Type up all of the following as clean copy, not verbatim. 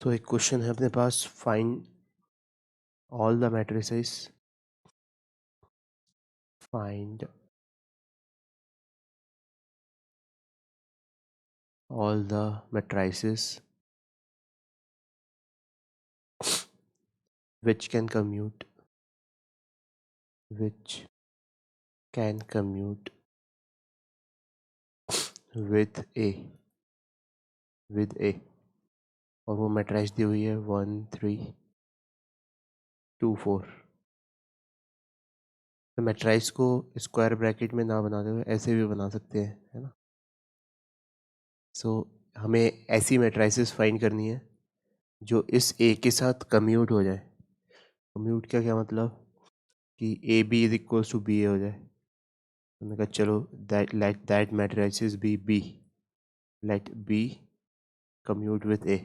तो एक क्वेश्चन है अपने पास, find all the matrices, find all the matrices which can commute with a और वो मैट्रिक्स दी हुई है 1 3 2 4। तो मैट्रिक्स को स्क्वायर ब्रैकेट में ना बनाते हुए ऐसे भी बना सकते हैं, है ना। सो हमें ऐसी मैट्रिसेस फाइंड करनी है जो इस ए के साथ कम्यूट हो जाए। कम्यूट का क्या मतलब कि A B is equals to B A हो जाए। तो मैंने कहा चलो let that matrices be B, let B commute with A.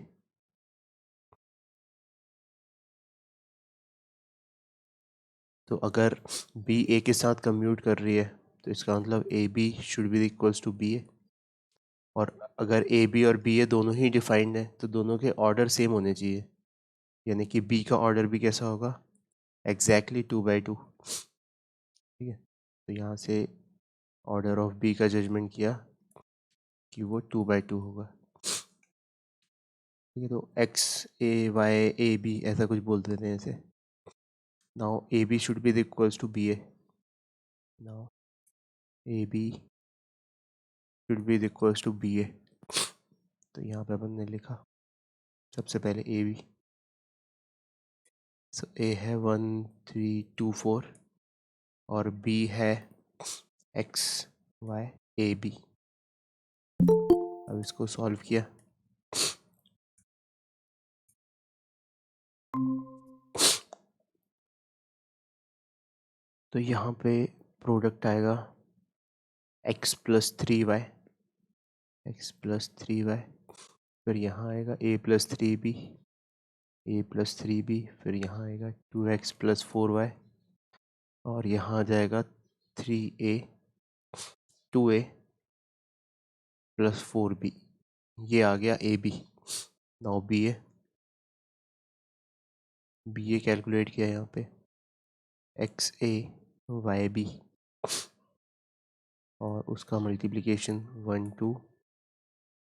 तो अगर बी ए के साथ कम्यूट कर रही है तो इसका मतलब A B should be equals to B A. और अगर ए बी और बी ए दोनों ही डिफाइंड है तो दोनों के ऑर्डर सेम होने चाहिए, यानी कि बी का ऑर्डर भी कैसा होगा, एग्जैक्टली 2/2। ठीक है, तो यहाँ से ऑर्डर ऑफ बी का जजमेंट किया कि वो 2/2 होगा। ठीक है, तो X A Y A B ऐसा कुछ बोल देते हैं इसे। Now A B should be equals to B A. Now A B should be equals to B A. तो यहाँ पे अपन ने लिखा सबसे पहले ए बी। सो ए है 1 3 2 4 और बी है एक्स वाई ए बी। अब इसको सॉल्व किया तो यहाँ पे प्रोडक्ट आएगा x plus 3y, x plus 3y। फिर यहाँ आएगा a plus 3b, a plus 3b। फिर यहाँ आएगा 2x प्लस 4y और यहाँ आ जाएगा 3a 2a प्लस 4b। ये आ गया A B. Now B A calculate किया यहाँ पे एक्स ए वाई बी और उसका मल्टीप्लिकेशन 1 2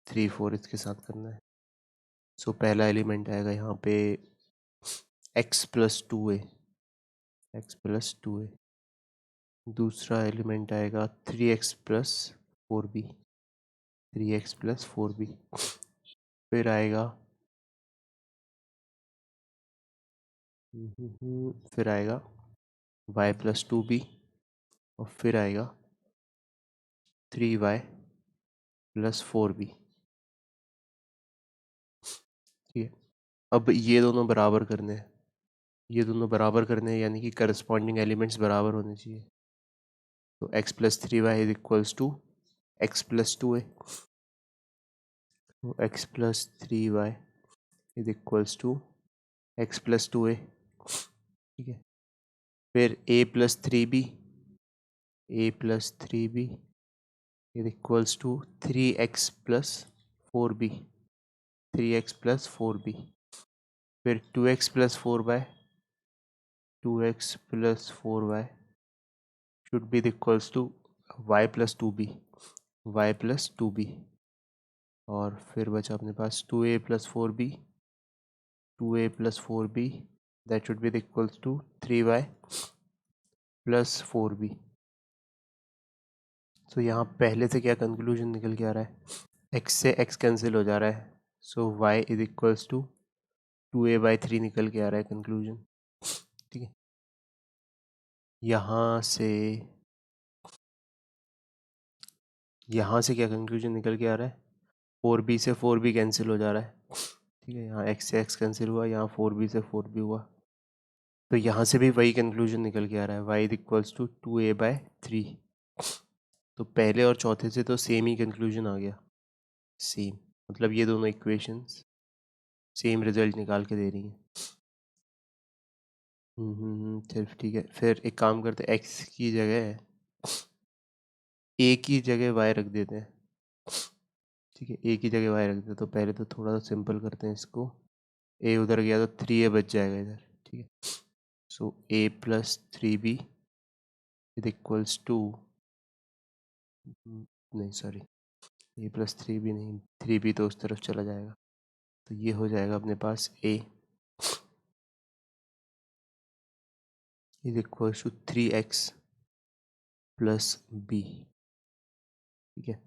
3 4 इसके साथ करना है। सो पहला एलिमेंट आएगा यहाँ पे x plus 2a, x plus 2a। दूसरा एलिमेंट आएगा 3x plus 4b, 3x plus 4b। फिर आएगा y प्लस 2b और फिर आएगा 3y प्लस 4b। ठीक है, अब ये दोनों बराबर करने हैं, ये दोनों बराबर करने हैं यानी कि करस्पॉन्डिंग एलिमेंट्स बराबर होने चाहिए। तो x plus 3y is equals to x plus 2a। तो x plus 3y is equals to x plus 2a। ठीक है, फिर a plus 3b, a plus 3b is equals to 3x plus 4b, 3x plus 4b। फिर 2x plus 4y, 2x plus 4y should be equals to y plus 2b, y plus 2b। और फिर बचा अपने पास 2a plus 4b, 2a plus 4b that should be equals to 3y plus 4b। तो यहाँ पहले से क्या कंक्लूजन निकल के आ रहा है, x से x कैंसिल हो जा रहा है। So y is equals to 2a/3 निकल के आ रहा है कंक्लूजन। ठीक है, यहाँ से क्या कंक्लूजन निकल के आ रहा है, 4b से 4b कैंसिल हो जा रहा है। ठीक है, यहाँ x से x कैंसिल हुआ, यहाँ 4b से 4b हुआ। तो यहाँ से भी वही कंक्लूजन निकल के आ रहा है, y is equals to 2a/3। तो पहले और चौथे से तो सेम ही कंक्लूजन आ गया, सेम मतलब ये दोनों इक्वेशंस सेम रिजल्ट निकाल के दे रही हैं। सिर्फ ठीक है, फिर एक काम करते हैं, x की जगह a की जगह y रख देते हैं। ठीक है, a की जगह y रख देते हैं। तो पहले तो थोड़ा सा सिंपल करते हैं इसको। ए उधर गया तो 3a बच जाएगा इधर, ठीक है। So a plus 3b is equals to, नहीं सॉरी, a प्लस 3b नहीं, 3b तो उस तरफ चला जाएगा, तो ये हो जाएगा अपने पास a is equals to 3x plus b, ठीक है।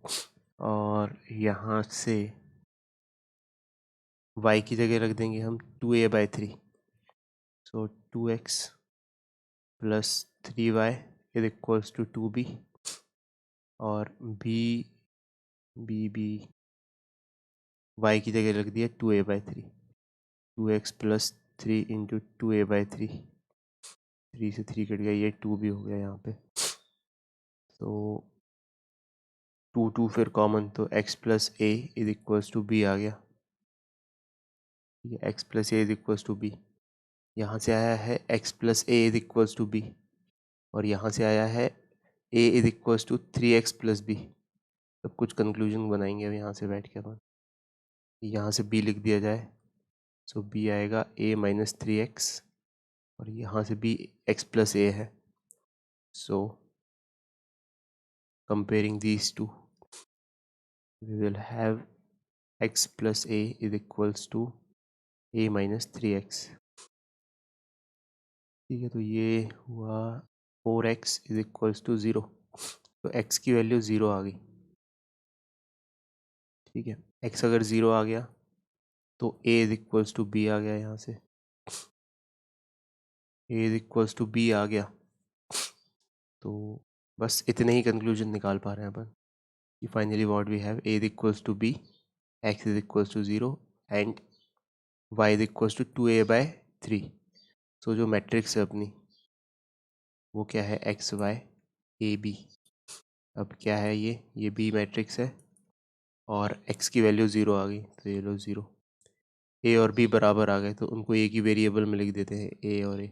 और यहाँ से y की जगह रख देंगे हम 2a/3, so 2x plus 3y is equals to 2b, और b y की जगह रख दिया 2a/3, 2x plus 3 into 2a/3, 3 से 3 कट गया, ये 2 भी हो गया यहाँ पे, तो 2 फिर कॉमन, तो x plus a is equals to b आ गया, ठीक है। x plus a is equals to b, यहाँ से आया है x plus a is equals to b, और यहाँ से आया है a is equals to 3x plus b। अब कुछ कंक्लूजन बनाएंगे अब यहाँ से बैठ के अपन, यहाँ से b लिख दिया जाए, सो b आएगा a माइनस 3x, और यहाँ से b x प्लस a है, सो comparing these two we will have x plus a is equals to a minus 3x, ठीक है। तो ये हुआ 4x is equals to 0, तो x की वैल्यू 0 आ गई, ठीक है। x अगर 0 आ गया तो a is equals to b आ गया, यहाँ से a is equals to b आ गया, तो बस इतने ही कंक्लूजन निकाल पा रहे हैं अपन कि finally what we have a is equals to b, x is equals to 0 and y is equals to 2a/3। सो जो मैट्रिक्स है अपनी वो क्या है, एक्स वाई ए बी। अब क्या है, ये बी मैट्रिक्स है और x की वैल्यू 0 आ गई, तो ये लो 0, a और b बराबर आ गए, तो उनको एक ही वेरिएबल में लिख देते हैं, a और a,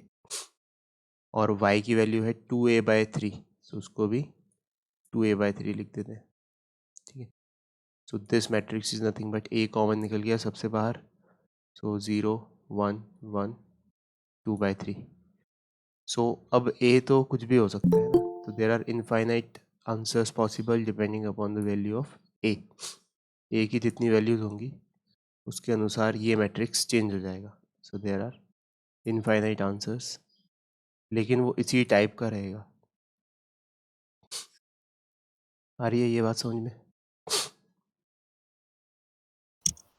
और y की वैल्यू है 2a/3, तो उसको भी 2a/3 लिख देते हैं, ठीक है। So this matrix is nothing but a common निकल गया सबसे बाहर, सो 0 1 1 2/3। सो अब a तो कुछ भी हो सकता है ना, तो there are infinite answers possible depending upon the value of a। a की जितनी वैल्यूज होंगी उसके अनुसार ये मैट्रिक्स चेंज हो जाएगा, सो देर आर इनफाइनाइट आंसर्स, लेकिन वो इसी टाइप का रहेगा। आ रही है ये बात समझ में?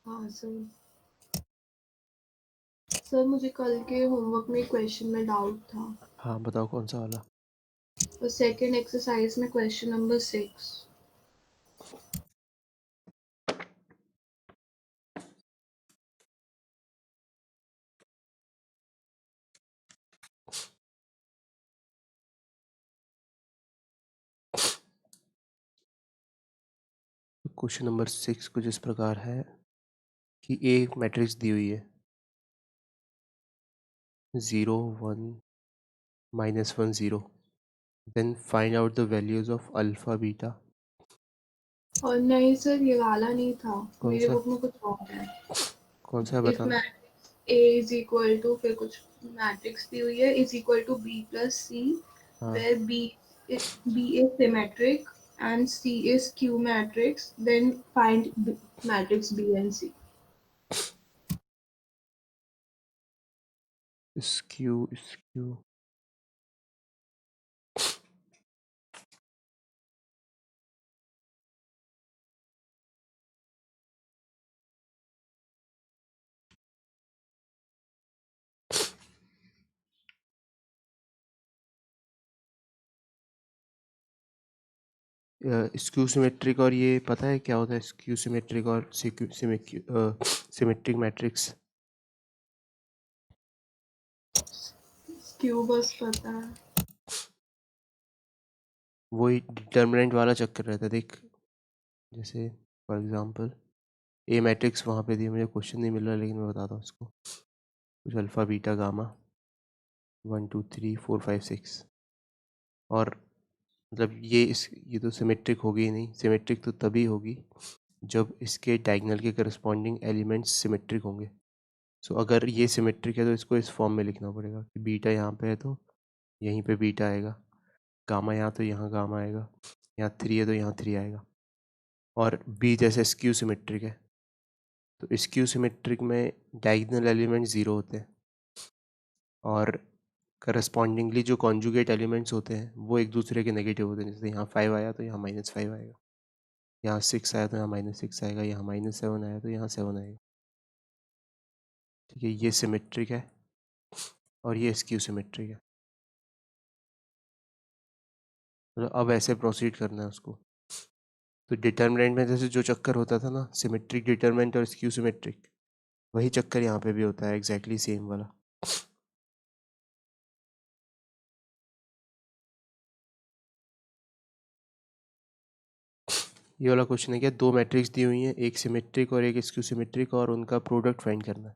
हाँ सर। सर मुझे कल के होमवर्क में क्वेश्चन में डाउट था। हाँ बताओ कौन सा वाला? और सेकंड एक्सरसाइज में क्वेश्चन नंबर 6। क्वेश्चन नंबर 6 कुछ इस प्रकार है कि एक मैट्रिक्स दी हुई है 0 1 -1 0, then find out the values of alpha beta. और नहीं सर, ये वाला नहीं था, कौन मेरे सा? बुक में कुछ और है। कौन सा है इफ बताना। Matrix A is equal to, फिर कुछ मैट्रिक्स दी हुई है, is equal to B plus C, हाँ, where B is symmetric and C is Q matrix, then find matrix B and C. Skew skew symmetric, और ये पता है क्या होता है स्क्यू सिमेट्रिक और सिमेट्रिक मैट्रिक्स? Q बस पता है। वही डिटर्मिनेंट वाला चक्कर रहता है, देख जैसे फॉर एग्जांपल ए मैट्रिक्स वहाँ पे दी, मुझे क्वेश्चन नहीं मिल रहा लेकिन मैं बताता हूँ इसको, कुछ अल्फ़ा बीटा गामा 1 2 3 4 5 6, और मतलब ये तो सिमेट्रिक होगी ही नहीं, सिमेट्रिक तो तभी होगी जब इसके डायगोनल के करस्पॉन्डिंग एलिमेंट्स सिमेट्रिक होंगे, सो अगर ये सिमेट्रिक है तो इसको इस फॉर्म में लिखना पड़ेगा कि बीटा यहाँ पे है तो यहीं पे बीटा आएगा, गामा यहाँ तो यहाँ गामा आएगा, यहाँ 3 है तो यहाँ 3 आएगा। और बी जैसे स्क्यू सिमेट्रिक है, तो स्क्यू सिमेट्रिक में डायगोनल एलिमेंट 0 होते हैं और करस्पॉन्डिंगली जो कॉन्जुगेट एलिमेंट्स होते हैं वो एक दूसरे के नेगेटिव होते हैं। जैसे यहाँ 5 आया तो यहाँ -5 आएगा, यहाँ 6 आया तो यहाँ -6 आएगा, यहाँ -7 आया तो यहाँ 7 आएगा। ठीक है, ये सिमेट्रिक है और ये स्क्यू सिमेट्रिक है। मतलब अब ऐसे प्रोसीड करना है उसको। तो डिटर्मिनेंट में जैसे जो चक्कर होता था ना, सिमेट्रिक डिटर्मिनेंट और स्क्यू सिमेट्रिक, वही चक्कर यहाँ पे भी होता है, एग्जैक्टली सेम वाला। ये वाला क्वेश्चन है क्या, दो मैट्रिक्स दी हुई हैं, एक सिमेट्रिक और एक स्क्यू सिमेट्रिक, और उनका प्रोडक्ट फाइंड करना है।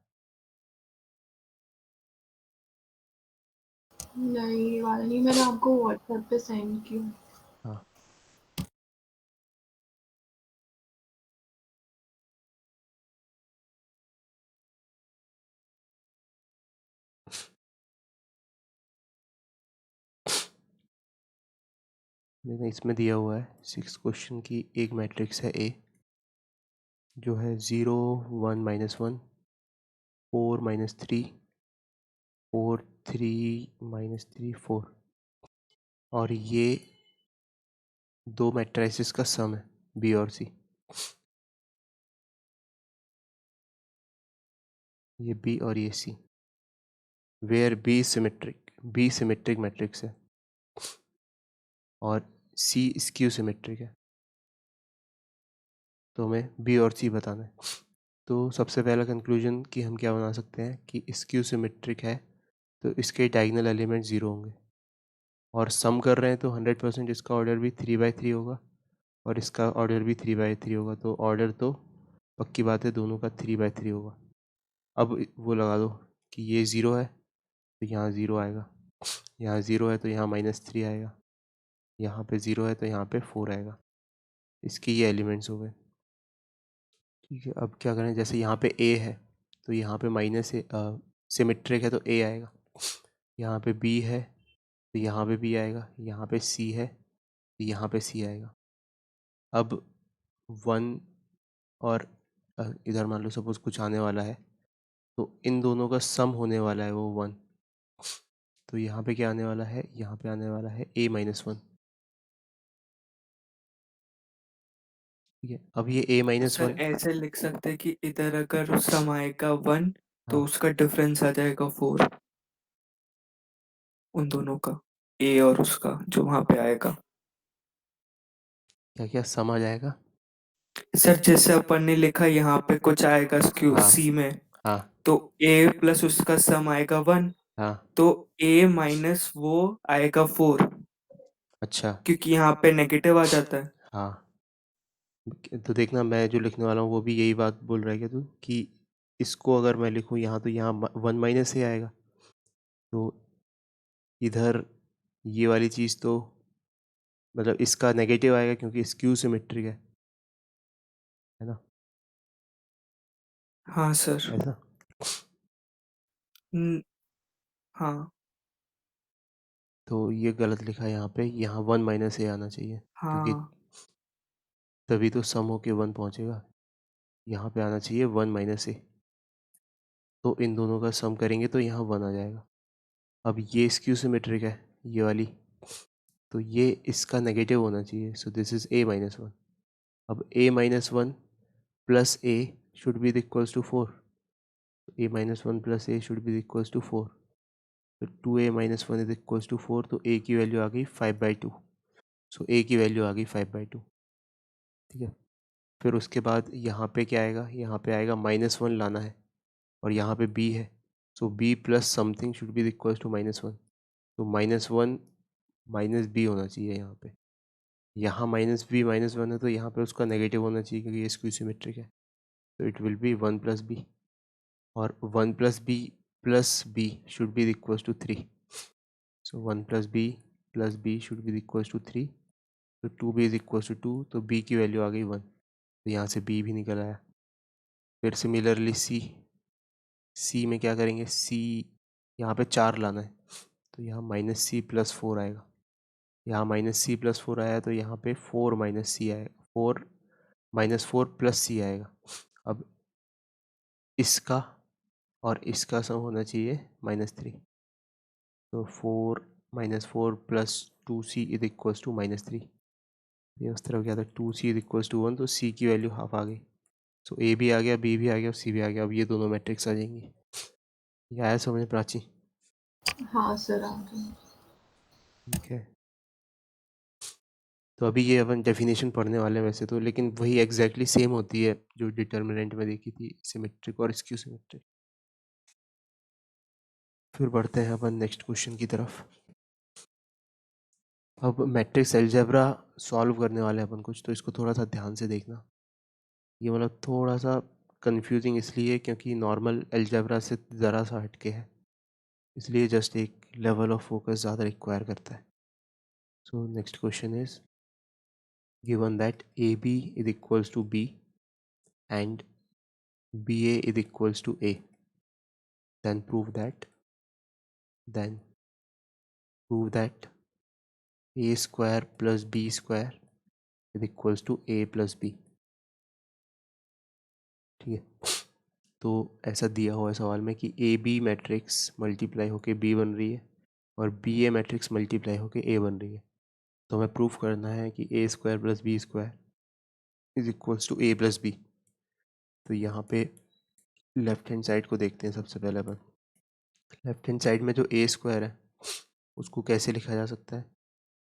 नहीं, ये वाला नहीं, मैंने आपको व्हाट्सएप पे सेंड किया। हाँ, देखना इसमें दिया हुआ है 6 क्वेश्चन की एक मैट्रिक्स है ए, जो है 0 1 -1 4 -3 4 3 -3 4, और ये दो मैट्रिसेस का सम है बी और सी। ये बी और ये सी, वेयर बी सिमेट्रिक मैट्रिक्स है और सी स्क्यू सिमेट्रिक है। तो हमें बी और सी बताना है। तो सबसे पहला कंक्लूजन कि हम क्या बना सकते हैं कि स्क्यू सिमेट्रिक है तो इसके डायगोनल एलिमेंट 0 होंगे, और सम कर रहे हैं तो 100% इसका ऑर्डर भी 3/3 होगा और इसका ऑर्डर भी 3/3 होगा। तो ऑर्डर तो पक्की बात है दोनों का 3/3 होगा। अब वो लगा दो कि ये 0 है तो यहाँ 0 आएगा, यहाँ 0 है तो यहाँ -3 आएगा, यहाँ पे 0 है तो यहाँ पे 4 आएगा। इसके ये एलिमेंट्स हो गए। ठीक है, अब क्या करें, जैसे यहाँ पे ए है तो यहाँ पे माइनस ए, सिमेट्रिक है तो ए आएगा, यहाँ पे बी है तो यहाँ पे बी आएगा, यहाँ पे सी है तो यहाँ पे सी आएगा। अब 1 और इधर मान लो सपोज कुछ आने वाला है तो इन दोनों का सम होने वाला है वो 1। तो यहाँ पे क्या आने वाला है, यहाँ पे आने वाला है a-1। ठीक है, अब ये सर a-1, ऐसे लिख सकते हैं कि इधर अगर सम आएगा 1 तो हाँ उसका डिफरेंस आ जाएगा 4, उन दोनों का, ए और उसका जो वहां पे आएगा। क्या क्या सम आ जाएगा, सर जैसे अपन ने लिखा यहाँ पे कुछ आएगा क्यू हाँ सी में, हाँ तो ए प्लस उसका सम आएगा 1, हाँ, तो ए माइनस वो आएगा 4, अच्छा, क्योंकि यहाँ पे नेगेटिव आ जाता है। हाँ। तो देखना मैं जो लिखने वाला हूँ वो भी यही बात बोल रहा है क्या तू, कि इसको अगर मैं लिखूँ यहाँ तो यहाँ 1 माइनस ए आएगा, तो इधर ये वाली चीज़ तो मतलब इसका नेगेटिव आएगा क्योंकि स्क्यू सिमेट्रिक है ना, हाँ सर। ऐसा। हम्म, हाँ तो ये गलत लिखा है यहाँ पे, यहाँ 1 माइनस ए आना चाहिए क्योंकि हाँ तभी तो सम होके 1 पहुँचेगा। यहाँ पे आना चाहिए 1 माइनस ए, तो इन दोनों का सम करेंगे तो यहाँ 1 आ जाएगा। अब ये स्क्यू सिमेट्रिक है ये वाली, तो ये इसका नेगेटिव होना चाहिए, सो दिस इज a-1। अब a-1 plus A should be equals to 4, a-1 plus A should be equals to 4, तो 2a-1 इज इक्वल्स टू 4, तो a की वैल्यू आ गई 5/2। सो a की वैल्यू आ गई 5/2। ठीक है, फिर उसके बाद यहाँ पे क्या आएगा, यहाँ पे आएगा -1 लाना है और यहाँ पे b है, so b plus something should be equals to -1, तो -1 माइनस बी होना चाहिए यहाँ पे। यहाँ -1 है तो यहाँ पे उसका नेगेटिव होना चाहिए क्योंकि ये स्क्यू सिमेट्रिक है, तो it will be 1 plus B, और 1 plus B should be equals to 3, so 1 plus B should be equals to 3, तो 2b इज इक्वल्स टू 2, तो b की वैल्यू आ गई 1, तो यहाँ से b भी निकल आया। फिर सिमिलरली सी, सी में क्या करेंगे, सी यहाँ पे 4 लाना है, तो यहाँ -c+4 आएगा। यहाँ -c+4 आया तो यहाँ पे 4 - c आएगा, 4 -4 + c आएगा। अब इसका और इसका सम होना चाहिए -3, तो 4 -4 + 2c = -3। ये उस तरफ गया था, 2c = 1, तो c की वैल्यू हाफ आ गई। सो a भी आ गया, b भी आ गया और c भी आ गया। अब ये दोनों मैट्रिक्स आ जाएंगी। ये आया समझ में प्राची? हाँ सर, आ गया। ठीक है, तो अभी ये अपन डेफिनेशन पढ़ने वाले हैं वैसे तो, लेकिन वही एग्जैक्टली सेम होती है जो डिटर्मिनेंट में देखी थी, सिमेट्रिक और स्क्यू सिमेट्रिक। फिर बढ़ते हैं अपन नेक्स्ट क्वेश्चन की तरफ। अब मैट्रिक्स अलजेब्रा सॉल्व करने वाले हैं अपन कुछ, तो इसको थोड़ा सा ध्यान से देखना। ये मतलब थोड़ा सा कंफ्यूजिंग इसलिए क्योंकि नॉर्मल अलजेब्रा से ज़रा सा हटके है, इसलिए जस्ट एक लेवल ऑफ फोकस ज़्यादा रिक्वायर करता है। So next question is given that AB = B and BA = A, then prove that A square plus B square = A plus B। ठीक है, तो ऐसा दिया हुआ है सवाल में कि AB मैट्रिक्स मल्टीप्लाई होके B बन रही है और BA मैट्रिक्स मल्टीप्लाई होके A बन रही है। तो हमें प्रूफ करना है कि A square plus B square = A plus B। तो यहाँ पे लेफ्ट हैंड साइड को देखते हैं सबसे पहले अपन। लेफ्ट हैंड साइड में जो A स्क्वायर है उसको कैसे लिखा जा सकता है?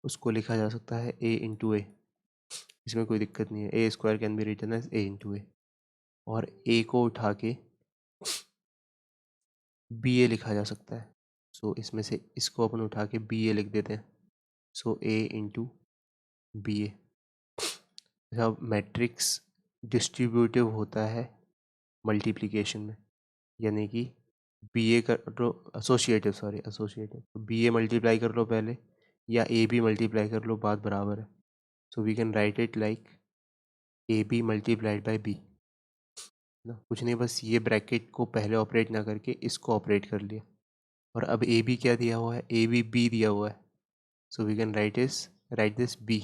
उसको लिखा जा सकता है A × A, इसमें कोई दिक्कत नहीं है। A square can be written as A × A, और A को उठा के BA लिखा जा सकता है। सो इसमें से इसको अपन उठा के BA लिख देते हैं। सो A × BA। जब मैट्रिक्स डिस्ट्रीब्यूटिव होता है मल्टीप्लिकेशन में, यानी कि BA कर लो एसोसिएटिव, तो BA मल्टीप्लाई कर लो पहले या AB मल्टीप्लाई कर लो, बात बराबर है। So we can write it like AB multiplied by B ना, कुछ नहीं, बस ये ब्रैकेट को पहले ऑपरेट ना करके इसको ऑपरेट कर लिया। और अब AB क्या दिया हुआ है? AB B दिया हुआ है, so we can write this B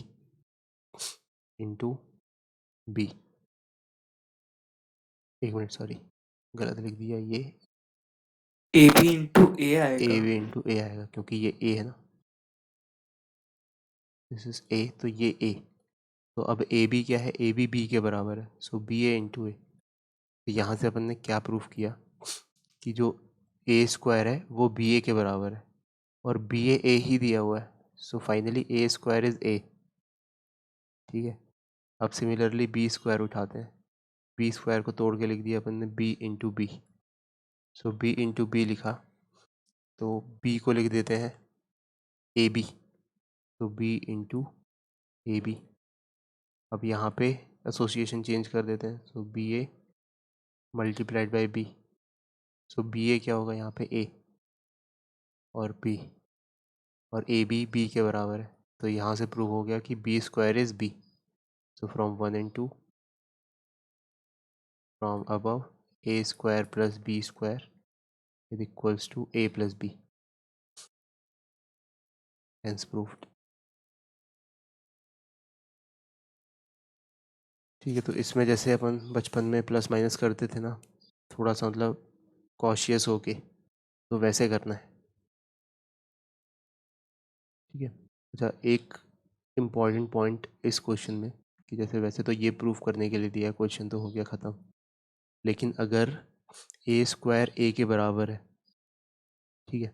× B। एक मिनट, सॉरी गलत लिख दिया, ये AB × A आएगा। AB × A आएगा क्योंकि ये A है ना, दिस इज A, तो ये A। तो अब AB क्या है? AB B के बराबर है, सो BA × A। तो यहाँ से अपन ने क्या प्रूफ किया कि जो A स्क्वायर है वो BA के बराबर है और BA A ही दिया हुआ है, so finally A square is A। ठीक है, अब सिमिलरली B स्क्वायर उठाते हैं। B स्क्वायर को तोड़ के लिख दिया अपन ने B × B। सो B × B लिखा, तो B को लिख देते हैं AB, तो B × AB। अब यहाँ पे एसोसिएशन चेंज कर देते हैं, सो BA multiplied by B। So BA क्या होगा यहाँ पे? A और B, और AB B के बराबर है, तो यहाँ से प्रूव हो गया कि B square is B। So from 1 and 2, from above A square plus B square = A plus B, hence proved। ठीक है, तो इसमें जैसे अपन बचपन में प्लस माइनस करते थे ना, थोड़ा सा मतलब कॉशियस होके, तो वैसे करना है। ठीक है, अच्छा एक इम्पॉर्टेंट पॉइंट इस क्वेश्चन में कि जैसे वैसे तो ये प्रूफ करने के लिए दिया क्वेश्चन, तो हो गया ख़त्म, लेकिन अगर A स्क्वायर A के बराबर है, ठीक है,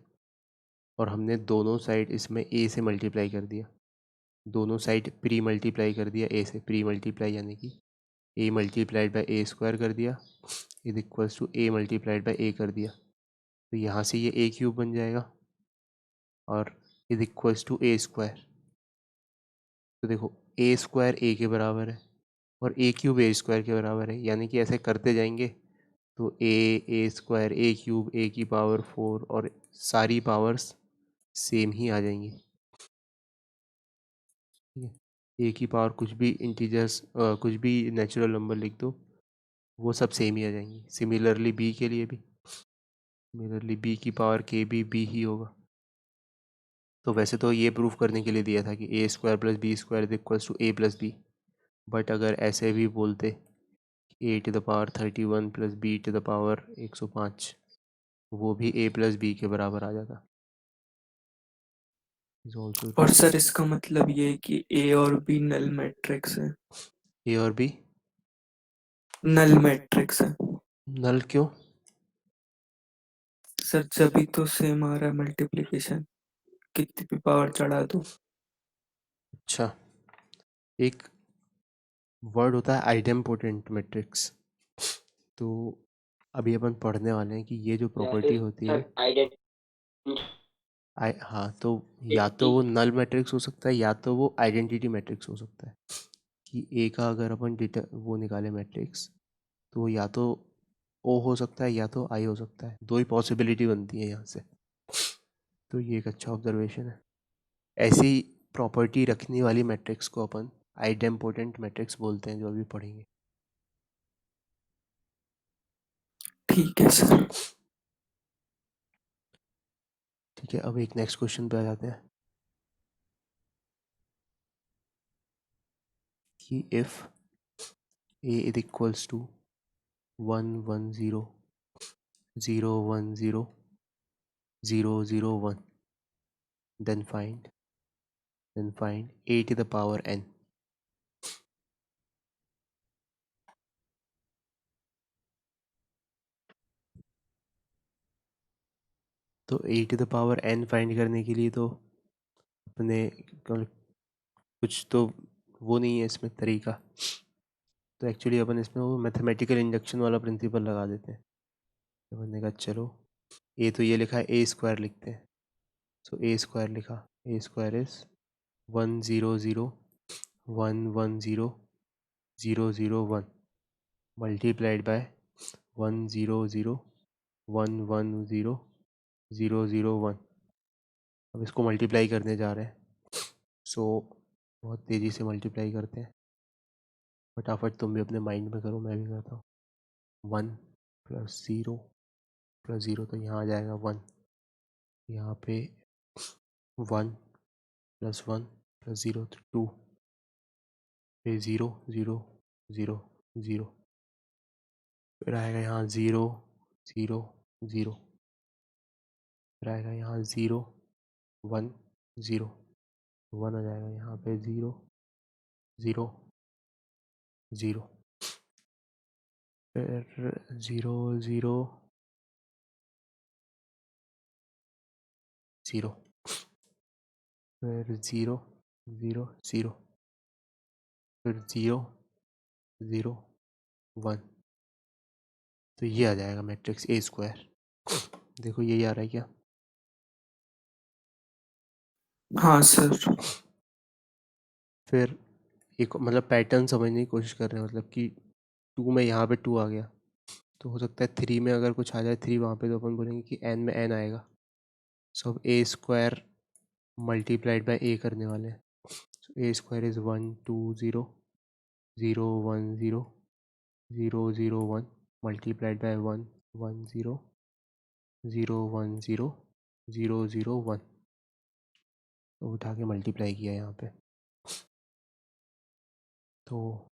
और हमने दोनों साइड इसमें A से मल्टीप्लाई कर दिया, दोनों साइड प्री मल्टीप्लाई कर दिया A से, प्री मल्टीप्लाई यानी कि A multiplied by A square कर दिया = A मल्टीप्लाइड बाई A कर दिया, तो यहाँ से ये A³ बन जाएगा और = A स्क्वायर। तो देखो A स्क्वायर A के बराबर है और A³ A स्क्वायर के बराबर है, यानी कि ऐसे करते जाएंगे तो A स्क्वायर A³ A⁴ और सारी पावर्स सेम ही आ जाएंगी। ठीक है, A⁴ कुछ भी इंटीजर्स कुछ भी नेचुरल नंबर लिख दो, वो सब सेम ही आ जाएंगी। सिमिलरली B के लिए भी सिमिलरली बी की पावर के भी बी ही होगा। तो वैसे तो ये प्रूफ करने के लिए दिया था कि A square plus B square is equals to A plus B, but अगर ऐसे भी बोलते A to the power 31 plus B to the power 105, वो भी ए प्लस बी के बराबर आ जाता। इज ऑल्सो और सर इसका मतलब ये है कि ए और बी नल मैट्रिक्स है। ए और बी नल मैट्रिक्स है नल क्यों? सर, जब तो सेम आ रहा है मल्टीप्लिकेशन, कितनी भी पावर चढ़ा दो। अच्छा, एक वर्ड होता है आइडेम्पोटेंट मैट्रिक्स। तो अभी अपन पढ़ने वाले हैं कि ये जो प्रॉपर्टी होती है, हाँ, तो या तो वो नल मैट्रिक्स हो सकता है या तो वो आइडेंटिटी मैट्रिक्स हो सकता है। कि ए का अगर अपन वो निकाले मैट्रिक्स, तो वो या तो ओ हो सकता है या तो आई हो सकता है। दो ही पॉसिबिलिटी बनती है यहाँ से। तो ये एक अच्छा ऑब्जर्वेशन है। ऐसी प्रॉपर्टी रखने वाली मैट्रिक्स को अपन आइडेम्पोटेंट मैट्रिक्स बोलते हैं, जो अभी पढ़ेंगे। ठीक है सर। ठीक है, अब एक नेक्स्ट क्वेश्चन पे आ जाते हैं कि if A is equals to 1 1 0 0 1 0 0 0 1, then find a to the power n। तो a to the power n find करने के लिए तो अपने कुछ तो वो नहीं है इसमें तरीका। तो एक्चुअली अपन इसमें वो मैथमेटिकल इंडक्शन वाला प्रिंसिपल लगा देते हैं। तो मैंने कहा चलो, ए तो ये लिखा है, ए स्क्वायर लिखते हैं। सो ए स्क्वायर लिखा, ए स्क्वायर इज 1 0 0 1 1 0 0 0 1 मल्टीप्लाइड बाय 1 0 0 1 1 0 0 0 1। अब इसको मल्टीप्लाई करने जा रहे हैं। सो बहुत तेज़ी से मल्टीप्लाई करते हैं। फटाफट तुम भी अपने माइंड में करो, मैं भी करता हूँ। 1 प्लस ज़ीरो तो यहाँ आ जाएगा 1। यहाँ पे 1 प्लस 1 प्लस 0 तो 2, फिर 0 0 0 0, फिर आएगा यहाँ 0 0 0, फिर आएगा यहाँ 0 1 0 1 आ जाएगा यहाँ पे 0 0 0, फिर 0 0 0, फिर 0 0 0, फिर 0 0 1। तो ये आ जाएगा मैट्रिक्स ए स्क्वायर। देखो यही आ रहा है क्या? हाँ सर। फिर एक मतलब पैटर्न समझने की कोशिश कर रहे हैं, मतलब कि 2 में यहाँ पे 2 आ गया, तो हो सकता है 3 में अगर कुछ आ जाए 3 वहाँ पे, तो अपन बोलेंगे कि n में n आएगा। सो अब ए स्क्वायर मल्टीप्लाइड बाय ए करने वाले हैं। सो A square is 1 2 0 0 1 0 0 0 1 multiplied by 1 1 0 0 1 0 0 0 1। तो उठा के मल्टीप्लाई किया यहाँ पे, तो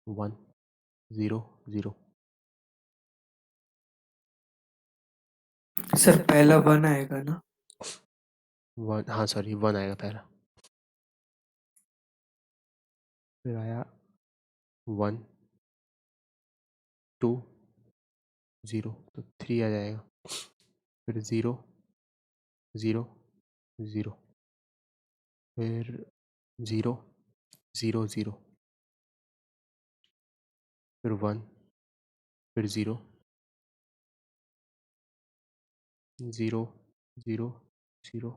1 0 0। सर पहला 1 आएगा ना? 1, हाँ सॉरी, 1 आएगा पहला। फिर आया 1 2 0, तो 3 आ जाएगा। फिर 0 0 0, फिर 0 0 0, फिर 1, फिर 0 0 0 0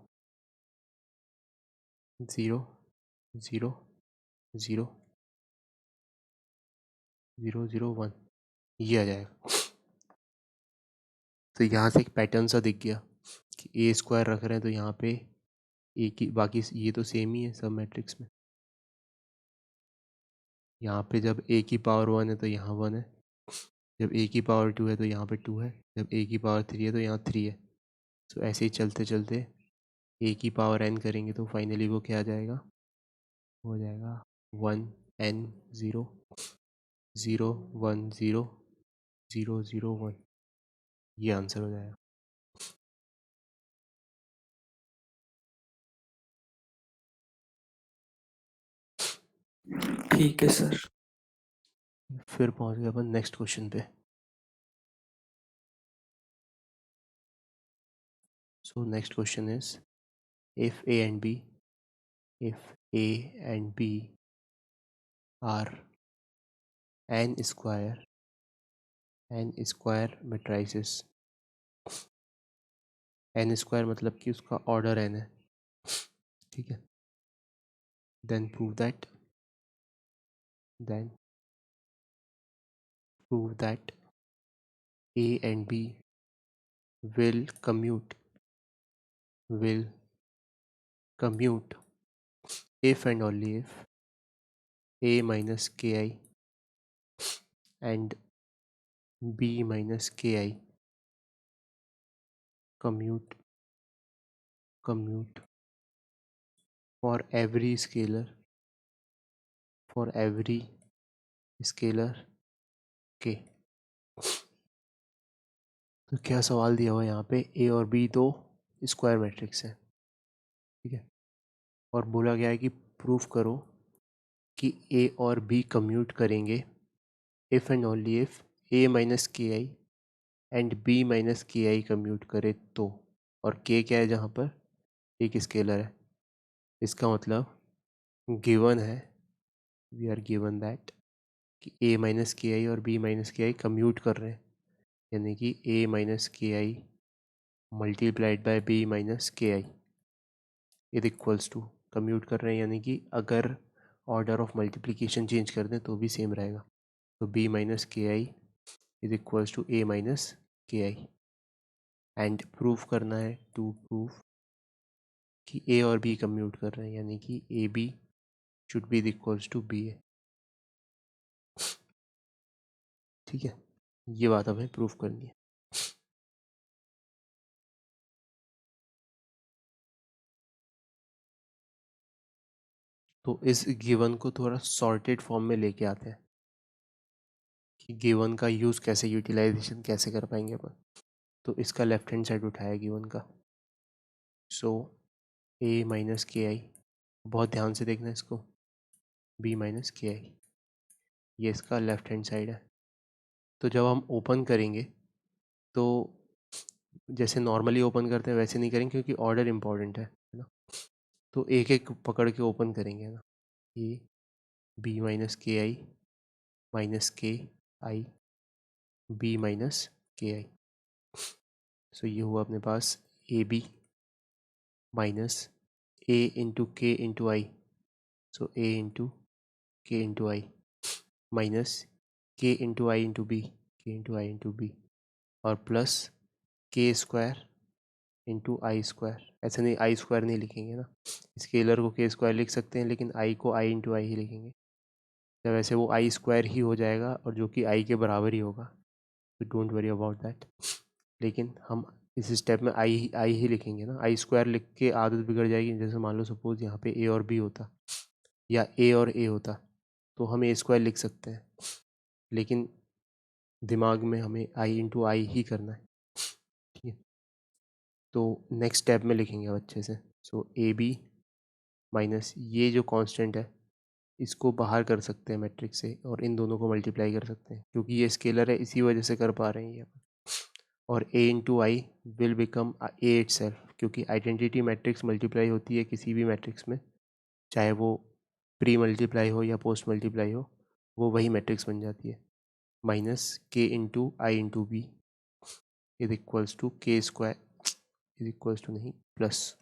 0 0 0 0 0 1, ये आ जाएगा। तो यहाँ से एक पैटर्न सा दिख गया कि ए स्क्वायर रख रहे हैं, तो यहाँ पे ए की बाकी ये तो सेम ही है सब मैट्रिक्स में। यहाँ पे जब ए की पावर 1 है तो यहाँ 1 है, जब a की पावर 2 है तो यहाँ पे 2 है, जब a की पावर 3 है तो यहाँ 3 है। सो ऐसे ही चलते चलते a की पावर n करेंगे तो फाइनली वो क्या आ जाएगा, हो जाएगा 1 n 0 0 1 0 0 0 1, ये आंसर हो जाएगा। ठीक है सर। फिर पहुंच गए अपन नेक्स्ट क्वेश्चन पे। So next question is if a and b if a and b are n square matrices, n square मतलब कि उसका ऑर्डर n है, ठीक है, then prove that a and b will commute if and only if a minus ki and b minus ki commute for every scalar k। तो क्या सवाल दिया हुआ यहाँ पे, ए और बी दो स्क्वायर मैट्रिक्स है, ठीक है, और बोला गया है कि प्रूफ करो कि ए और बी कम्यूट करेंगे if and only if A minus K I and B minus K I commute करे तो, और के क्या है जहाँ पर, एक स्केलर है, इसका मतलब गिवन है, वी आर गिवन दैट कि ए माइनस के आई और बी माइनस के आई कम्यूट कर रहे हैं, यानी कि A minus K I multiplied by B minus K I is equals to, commute कर रहे हैं यानी कि अगर ऑर्डर ऑफ मल्टीप्लिकेशन चेंज कर दें तो भी सेम रहेगा, तो B minus K I is equals to A minus K I, and proof करना है, टू प्रूफ कि ए और बी कम्यूट कर रहे हैं यानी कि A B should be equals to B A, ठीक है, ये बात हमें प्रूफ करनी है। तो इस गिवन को थोड़ा सॉर्टेड फॉर्म में लेके आते हैं कि गिवन का यूज़ कैसे, यूटिलाइजेशन कैसे कर पाएंगे अपन। तो इसका लेफ्ट हैंड साइड उठाया गिवन का, सो ए माइनस के आई, बहुत ध्यान से देखना इसको, बी माइनस के आई, ये इसका लेफ्ट हैंड साइड है। तो जब हम ओपन करेंगे तो जैसे नॉर्मली ओपन करते हैं वैसे नहीं करेंगे क्योंकि ऑर्डर इम्पॉर्टेंट है ना, तो एक एक पकड़ के ओपन करेंगे ना, ए बी माइनस के आई माइनस के आई बी माइनस के आई, सो ये हुआ अपने पास A B minus A into K into I, so A into K into I minus K into I into B, K into I into B, और plus K square into I square, ऐसे नहीं आई square नहीं लिखेंगे ना, scalar को के square लिख सकते हैं लेकिन आई को आई इंटू आई ही लिखेंगे, जब वैसे वो आई स्क्वायर ही हो जाएगा और जो कि आई के बराबर ही होगा, तो डोंट वरी अबाउट दैट, लेकिन हम इस स्टेप में आई ही लिखेंगे ना, आई स्क्वायर लिख के आदत बिगड़ जाएगी, जैसे मान लो सपोज यहाँ पे ए और बी होता या ए और ए होता तो हम ए स्क्वायर लिख सकते हैं, लेकिन दिमाग में हमें आई इंटू आई ही करना है, ठीक है, तो नेक्स्ट स्टेप में लिखेंगे अब अच्छे से, सो ए बी माइनस ये जो कांस्टेंट है इसको बाहर कर सकते हैं मैट्रिक्स से और इन दोनों को मल्टीप्लाई कर सकते हैं क्योंकि ये स्केलर है इसी वजह से कर पा रहे हैं ये, और A into I will become A itself, क्योंकि आइडेंटिटी मैट्रिक्स मल्टीप्लाई होती है किसी भी मैट्रिक्स में, चाहे वो प्री मल्टीप्लाई हो या पोस्ट मल्टीप्लाई हो, वो वही मैट्रिक्स बन जाती है, minus K into I into B is equals to K square, is equals to नहीं plus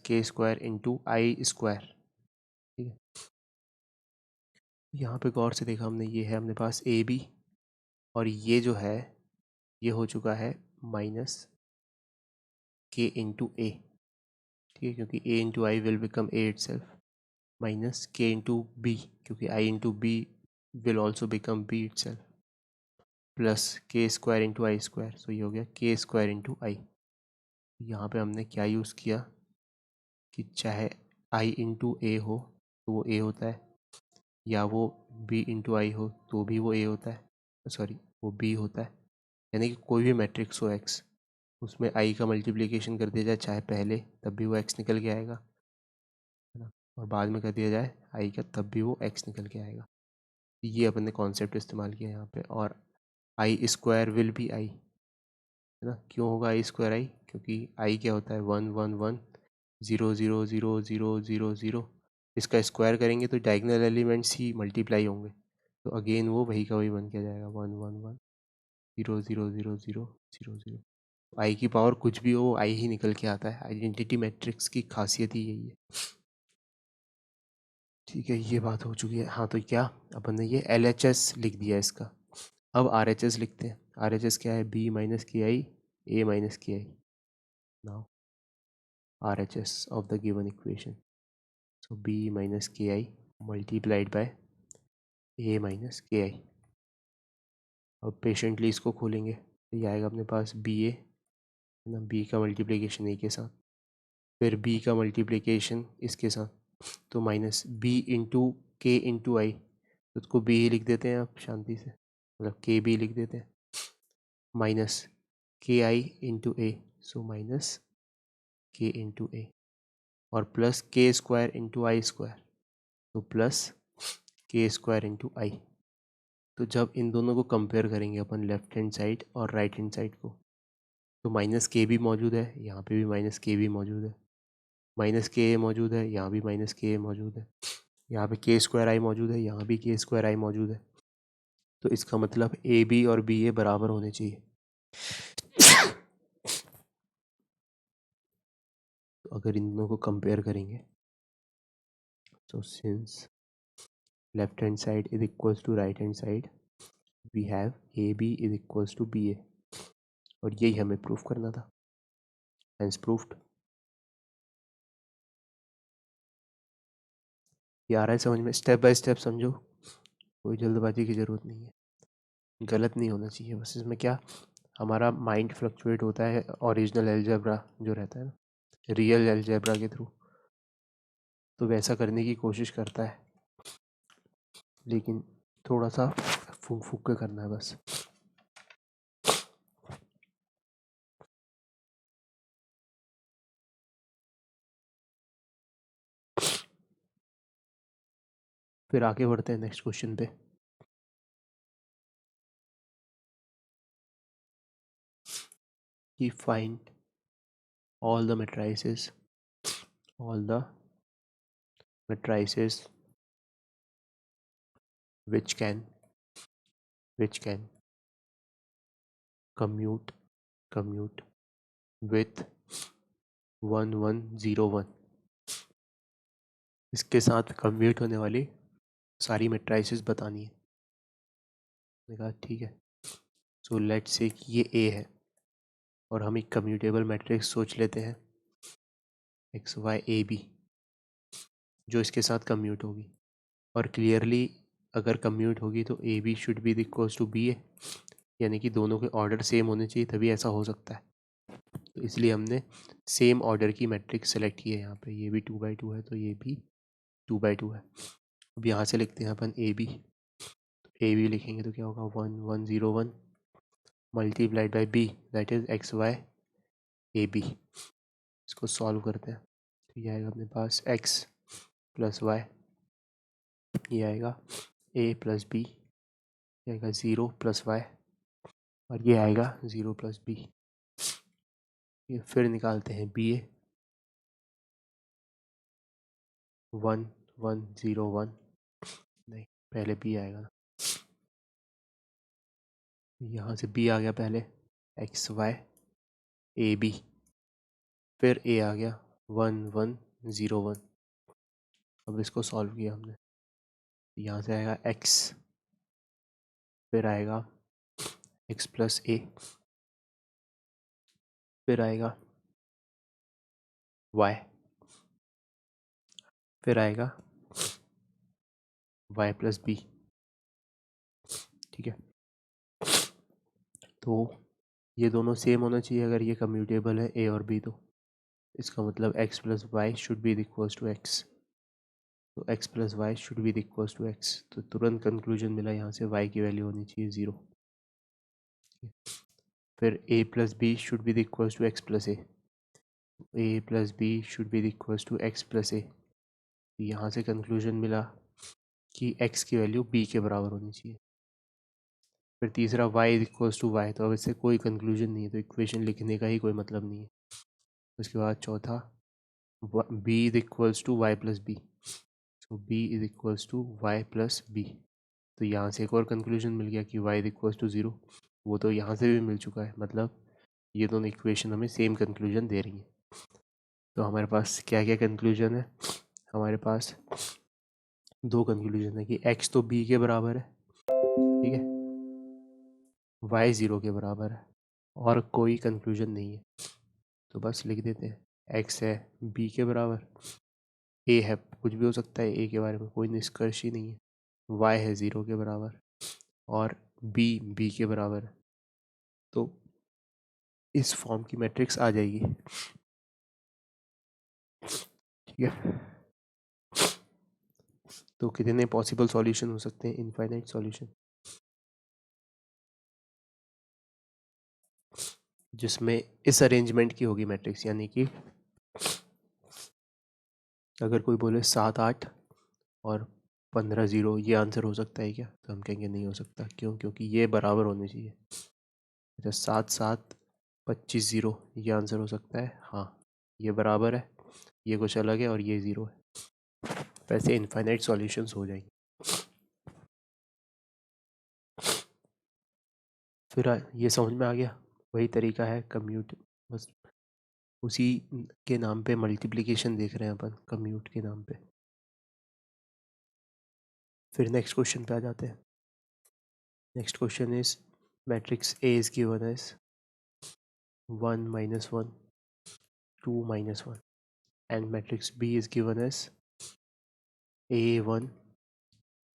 K square into I square, ठीक है, यहाँ पे गौर से देखा हमने, ये है अपने पास ए बी और ये जो है ये हो चुका है माइनस के इंटू ए, ठीक है, क्योंकि A into I will become A itself, minus K into B क्योंकि I into B will also become b itself plus k square into I square. So ये हो गया k square into I. यहाँ पे हमने क्या यूज़ किया कि चाहे I इंटू ए हो तो वो a होता है, या वो b इंटू आई हो तो भी वो a होता है, सॉरी वो b होता है. यानी कि कोई भी मैट्रिक्स हो x, उसमें i का मल्टीप्लिकेशन कर दिया जाए चाहे पहले, तब भी वो x निकल के आएगा, है ना, और बाद में कर दिया जाए i का, तब भी वो x निकल के आएगा. ये अपन ने कॉन्सेप्ट इस्तेमाल किया यहाँ पे. और आई स्क्वायर विल बी आई, है ना. क्यों होगा आई स्क्वायर आई? क्योंकि आई क्या होता है 1 1 1 0 0 0 0 0 0. इसका स्क्वायर करेंगे तो डायगोनल एलिमेंट्स ही मल्टीप्लाई होंगे, तो अगेन वो वही का वही बन के जाएगा 1 1 1 0 0 0 0 0 0. आई की पावर कुछ भी हो, आई ही निकल के आता है. आइडेंटिटी मैट्रिक्स की खासियत ही यही है. ठीक है, ये बात हो चुकी है. हाँ, तो क्या अपन ने ये LHS लिख दिया इसका. अब RHS लिखते हैं. RHS क्या है? B minus K I A minus K I. Now RHS of the given equation. So B minus KI multiplied by A minus KI. अब पेशेंटली इसको खोलेंगे तो ये आएगा अपने पास BA, है ना. B का मल्टीप्लिकेशन A के साथ, फिर B का मल्टीप्लिकेशन इसके साथ, तो minus B into K into I. तो उसको B ही लिख देते हैं आप शांति से, मतलब KB लिख देते हैं, minus KI into A. So minus K into A, और plus K square into I square, तो plus K square into I. तो जब इन दोनों को कंपेयर करेंगे अपन लेफ्ट हैंड साइड और राइट हैंड साइड को, तो माइनस के भी मौजूद है, यहाँ पे भी माइनस के भी मौजूद है, माइनस के मौजूद है, यहाँ भी माइनस के मौजूद है, यहाँ पे के स्क्वायर आई मौजूद है, यहाँ भी के स्क्वायर आई मौजूद है. तो इसका मतलब ए बी और बी ए बराबर होने चाहिए. तो अगर इन दोनों को कंपेयर करेंगे, तो since left hand side is equals to right hand side, we have A B is equals to B A. और यही हमें प्रूफ करना था. Hence proved. ये आ रहा है समझ में? स्टेप बाय स्टेप समझो, कोई जल्दबाजी की ज़रूरत नहीं है, गलत नहीं होना चाहिए. बस इसमें क्या, हमारा माइंड फ्लक्चुएट होता है ओरिजिनल अलजेब्रा जो रहता है ना, रियल अलजेब्रा के थ्रू, तो वैसा करने की कोशिश करता है, लेकिन थोड़ा सा फूक फूक के करना है बस. फिर आगे बढ़ते हैं नेक्स्ट क्वेश्चन पे. कि find all the matrices which can commute with 1 1 0 1. इसके साथ कम्यूट होने वाली सारी मेट्राइसेस बतानी है. मैंने कहा ठीक है. सो लेट्स से कि ये A है और हम एक कम्यूटेबल मैट्रिक्स सोच लेते हैं एक्स वाई ए बी, जो इसके साथ कम्यूट होगी. और क्लियरली अगर कम्यूट होगी तो A B should be equals to B A, यानी कि दोनों के ऑर्डर सेम होने चाहिए, तभी ऐसा हो सकता है. तो इसलिए हमने सेम ऑर्डर की मैट्रिक्स सेलेक्ट की है. यहाँ पे ये भी 2 by 2 है, तो ये भी 2 by 2 है. अब यहाँ से लिखते हैं अपन ए बी. ए बी लिखेंगे तो क्या होगा 1 1 0 1 multiplied by B, that is X Y A B. इसको सॉल्व करते हैं तो ये आएगा अपने पास x प्लस वाई, ये आएगा a प्लस बी, ये आएगा 0 प्लस वाई, और ये आएगा 0 प्लस बी. ये फिर निकालते हैं बी ए 1 1 0 1, नहीं पहले बी आएगा ना, यहाँ से बी आ गया पहले, एक्स वाई ए बी, फिर ए आ गया 1 1 0 1. अब इसको सॉल्व किया हमने, यहाँ से आएगा x, फिर आएगा x प्लस ए, फिर आएगा y, फिर आएगा y प्लस बी, ठीक है, तो ये दोनों सेम होना चाहिए अगर ये कम्यूटेबल है ए और बी, तो इसका मतलब x plus Y should be equals to X, तो x plus Y should be equals to X, तो तुरंत कंक्लूजन मिला यहाँ से y की वैल्यू होनी चाहिए 0। फिर a plus B should be equals to x plus A plus B should be equals to x plus A, यहाँ से कंक्लूजन मिला कि x की वैल्यू b के बराबर होनी चाहिए। फिर तीसरा y इक्वल्स टू वाई, तो अब इससे कोई कंक्लूजन नहीं है, तो इक्वेशन लिखने का ही कोई मतलब नहीं है। उसके बाद चौथा b is equals to Y plus B, so b is equals to Y plus B, तो यहाँ से एक और कंक्लूजन मिल गया कि y इज इक्वल्स टू 0, वो तो यहाँ से भी मिल चुका है, मतलब ये दोनों इक्वेशन हमें सेम कंक्लूजन दे रही हैं। तो हमारे पास क्या क्या कंक्लूजन है, हमारे पास दो कंक्लूजन है कि x तो b के बराबर है, ठीक है, y 0 के बराबर है, और कोई कंक्लूजन नहीं है, तो बस लिख देते हैं x है b के बराबर, a है कुछ भी हो सकता है, a के बारे में कोई निष्कर्ष ही नहीं है, y है 0 के बराबर और b के बराबर है, तो इस फॉर्म की मैट्रिक्स आ जाएगी। ठीक है, तो कितने पॉसिबल सॉल्यूशन हो सकते हैं, इनफाइनाइट सॉल्यूशन, जिसमें इस अरेंजमेंट की होगी मैट्रिक्स, यानी कि अगर कोई बोले 7 8 और 15 0 ये आंसर हो सकता है क्या, तो हम कहेंगे नहीं हो सकता, क्यों, क्योंकि ये बराबर होने चाहिए। अच्छा 7 7 25 0 ये आंसर हो सकता है, हाँ ये बराबर है, ये कुछ अलग है और ये 0 है, वैसे इनफाइनाइट सॉल्यूशंस हो जाएंगे। फिर ये समझ में आ गया, वही तरीका है कम्यूट, बस उसी के नाम पे मल्टीप्लिकेशन देख रहे हैं अपन, कम्यूट के नाम पे। फिर नेक्स्ट क्वेश्चन पे आ जाते हैं। Next question is matrix A is given as 1 minus 1 2 minus 1 and matrix B is given as A1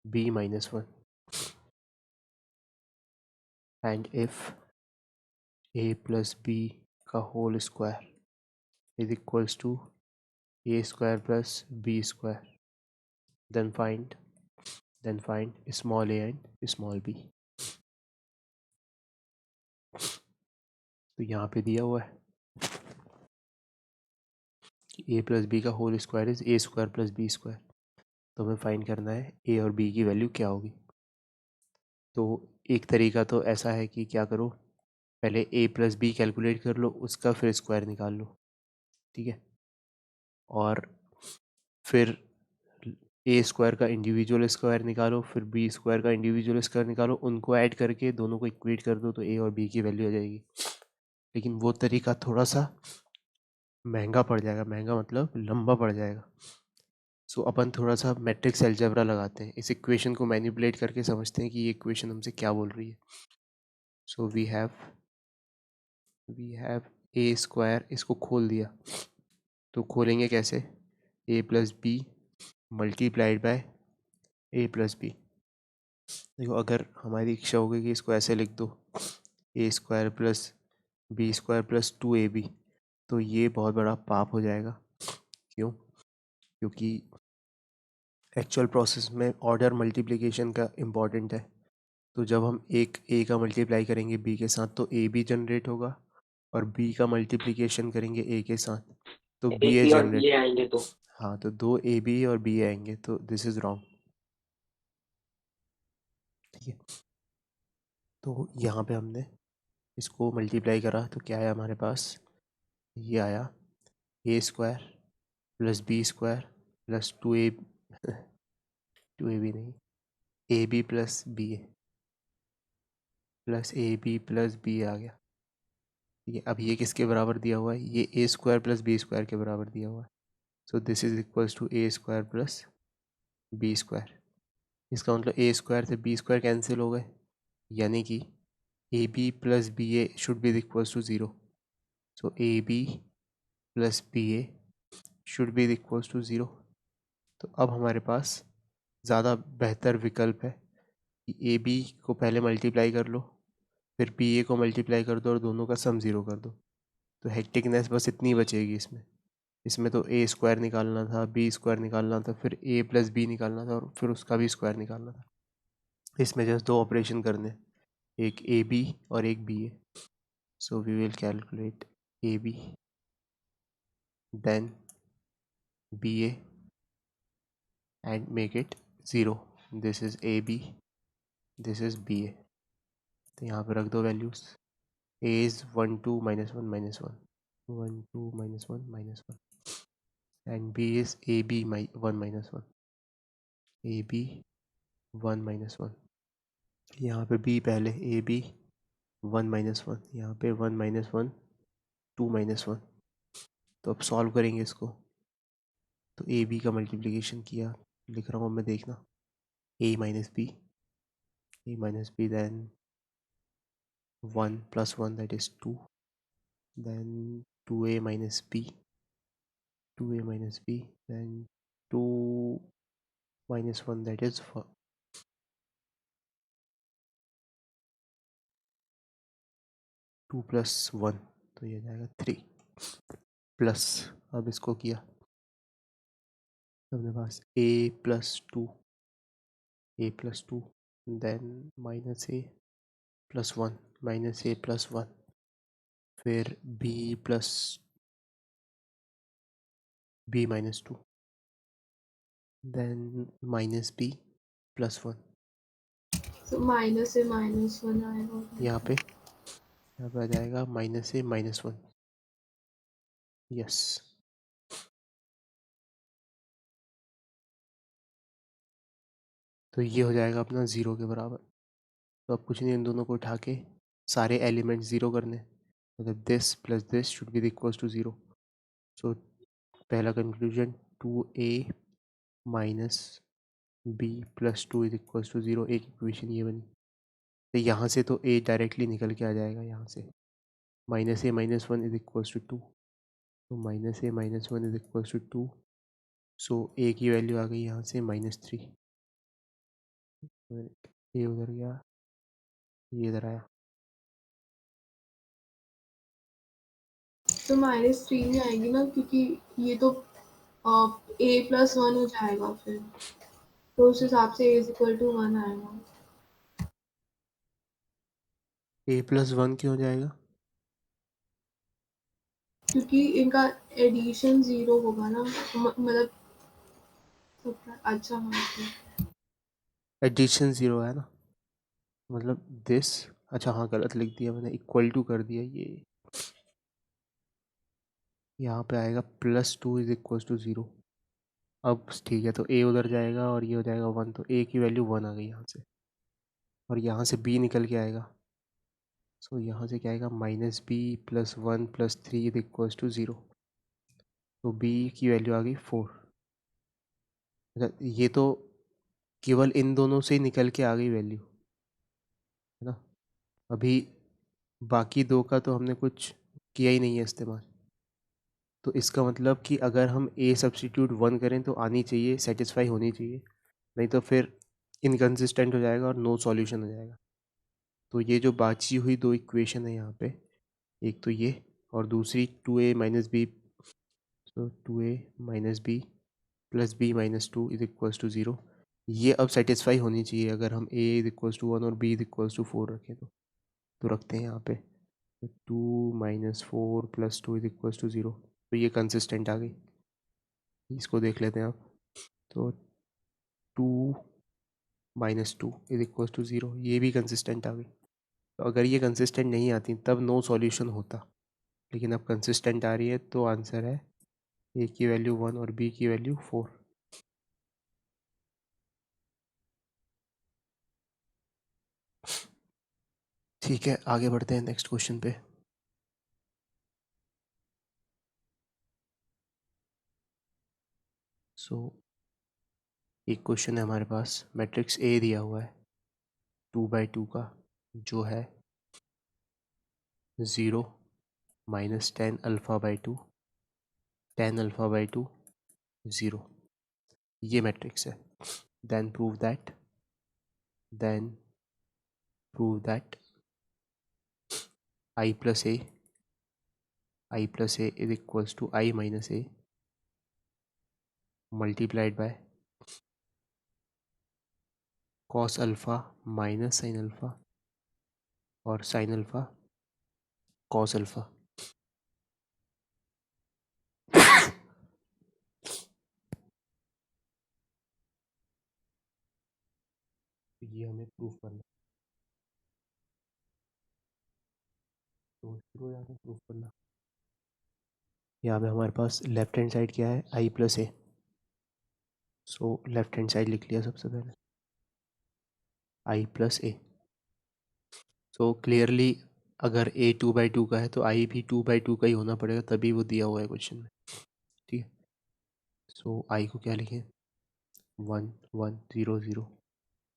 B minus 1, and if A plus B का whole square is equals to A square plus B square, then find small a and small b। तो यहाँ पे दिया हुआ है कि a plus B का whole square is A square plus B square, तो हमें फाइंड करना है a और b की वैल्यू क्या होगी। तो एक तरीका तो ऐसा है कि क्या करो, पहले a प्लस बी कैलकुलेट कर लो, उसका फिर स्क्वायर निकाल लो, ठीक है, और फिर ए स्क्वायर का इंडिविजुअल स्क्वायर निकालो, फिर बी स्क्वायर का इंडिविजुअल स्क्वायर निकालो, उनको ऐड करके दोनों को इक्वेट कर दो, तो ए और बी की वैल्यू आ जाएगी। लेकिन वो तरीका थोड़ा सा महंगा पड़ जाएगा, महंगा मतलब लंबा पड़ जाएगा, सो अपन थोड़ा सा मैट्रिक्स अलजेब्रा लगाते हैं, इस इक्वेशन को मैनिपुलेट करके समझते हैं कि ये इक्वेशन हमसे क्या बोल रही है। So we have A square, इसको खोल दिया, तो खोलेंगे कैसे, A plus B multiplied by A plus B. देखो अगर हमारी इच्छा होगी कि इसको ऐसे लिख दो A square plus B square plus 2ab, तो ये बहुत बड़ा पाप हो जाएगा। क्यों, क्योंकि एक्चुअल प्रोसेस में ऑर्डर मल्टीप्लिकेशन का इम्पॉर्टेंट है, तो जब हम एक ए का मल्टीप्लाई करेंगे बी के साथ तो ए बी जनरेट होगा, और बी का मल्टीप्लिकेशन करेंगे ए के साथ तो बी ए और बी जनरेट, आएंगे तो हाँ तो दो ए बी और बी आएंगे, तो दिस इज रॉन्ग। ठीक है, तो यहाँ पे हमने इसको मल्टीप्लाई करा तो क्या आया हमारे पास, ये आया A square plus B square plus 2ab नहीं, A B plus B A plus A B plus B आ गया। ठीक है, अब ये किसके बराबर दिया हुआ है, ये A square plus B square के बराबर दिया हुआ है, so this is equals to A square plus B square. इसका मतलब ए स्क्वायर से बी स्क्वायर कैंसिल हो गए, यानी कि A B plus B A should be equals to 0, so A B plus B A should be equals to 0। तो अब हमारे पास ज़्यादा बेहतर विकल्प है कि ए बी को पहले मल्टीप्लाई कर लो, फिर बी ए को मल्टीप्लाई कर दो और दोनों का सम 0 कर दो। तो हेक्टिकनेस बस इतनी बचेगी इसमें। इसमें तो ए स्क्वायर निकालना था, बी स्क्वायर निकालना था, फिर ए प्लस बी निकालना था और फिर उसका भी स्क्वायर निकालना था। इसमें जस्ट 2 ऑपरेशन करने, एक ए बी और एक B A. So we will calculate A B then B A and make it 0। This is A B, this is B A. तो यहाँ पे रख दो values. A is 1 2 -1 -1 1 2 -1 -1 and B is A B 1 -1 A B 1 -1। यहाँ पे B पहले, ए B 1 -1, यहाँ पे 1 -1 2 -1। तो अब सॉल्व करेंगे इसको। तो ए बी का मल्टीप्लिकेशन किया, लिख रहा हूँ मैं, देखना। ए minus B then 1 + 1 that is 2, then 2a minus b then 2 minus 1 that is 2 + 1, तो ये जाएगा 3 प्लस। अब इसको किया अपने पास a + 2 then -a + 1 -a + 1, फिर b -2 then -b + 1। So minus से -1 आएगा। यहाँ पे आ जाएगा -a -1। यस, तो ये हो जाएगा अपना 0 के बराबर। तो अब कुछ नहीं, इन दोनों को उठा के सारे एलिमेंट्स 0 करने, मतलब this plus this should be equals to 0। So पहला conclusion 2a minus b + 2 is equals to 0। एक इक्वेशन ये बनी। तो यहाँ से तो a डायरेक्टली निकल के आ जाएगा यहाँ से। -a -1 इज इक्वल्स टू 2, तो -a -1 is equals to 2। So a की वैल्यू आ गई यहाँ से -3। a उधर गया, ये इधर आया। तो -3 में आएगी ना, क्योंकि ये तो a + 1 हो जाएगा फिर, तो उस हिसाब से a = 1 आएगा। a + 1 क्यों हो जाएगा? क्योंकि इनका एडिशन 0 होगा ना, मतलब अच्छा हाँ ठीक। एडिशन 0 है ना, मतलब दिस, अच्छा हाँ गलत लिख दिया मैंने, इक्वल टू कर दिया। ये यहाँ पे आएगा +2 इज इक्वल्स टू 0। अब ठीक है, तो a उधर जाएगा और ये हो जाएगा 1, तो a की वैल्यू 1 आ गई यहाँ से, और यहाँ से b निकल के आएगा। सो यहाँ से क्या आएगा, -b + 1 + 3 इज इक्वल्स टू 0। तो b की वैल्यू आ गई 4। अच्छा, ये तो केवल इन दोनों से ही निकल के आ गई वैल्यू, है ना। अभी बाकी दो का तो हमने कुछ किया ही नहीं है इस्तेमाल। तो इसका मतलब कि अगर हम a सब्स्टिट्यूट 1 करें तो आनी चाहिए, सेटिस्फाई होनी चाहिए, नहीं तो फिर इनकन्सिस्टेंट हो जाएगा और नो सॉल्यूशन हो जाएगा। तो ये जो बाची हुई दो इक्वेशन है यहाँ पे, एक तो ये और दूसरी 2a - b, so 2a - b + b - 2 is equals to 0। ये अब सेटिस्फाई होनी चाहिए अगर हम a इज इक्वल्स टू 1 और b इज इक्वल्स टू 4 रखें तो रखते हैं यहाँ पे। 2 - 4 + 2 इज इक्वल्स टू 0। तो ये कंसिस्टेंट आ गई। इसको देख लेते हैं आप। तो 2 - 2 इज इक्वल्स टू 0, ये भी कंसिस्टेंट आ गई। तो अगर ये कंसिस्टेंट नहीं आती तब नो सॉल्यूशन होता, लेकिन अब कंसिस्टेंट आ रही है, तो आंसर है a की वैल्यू 1 और b की वैल्यू 4। ठीक है, आगे बढ़ते हैं नेक्स्ट क्वेश्चन पे। सो एक क्वेश्चन है हमारे पास, मैट्रिक्स A दिया हुआ है 2/2 का, जो है 0 -tan α/2 tan α/2 0। ये मैट्रिक्स है। Then prove that then prove that I plus a is equals to I minus a multiplied by cos alpha minus sin alpha और sin alpha cos alpha. ये हमें प्रूफ करना, तो शुरू हो जाता है प्रूफ करना. यहाँ पे हमारे पास लेफ्ट हैंड साइड क्या है, आई प्लस ए. सो लेफ्ट हैंड साइड लिख लिया सबसे पहले, आई प्लस ए. सो क्लियरली अगर ए 2/2 का है तो आई भी 2/2 का ही होना पड़ेगा, तभी वो दिया हुआ है क्वेश्चन में. ठीक है. सो आई को क्या लिखें, 1 1 0 0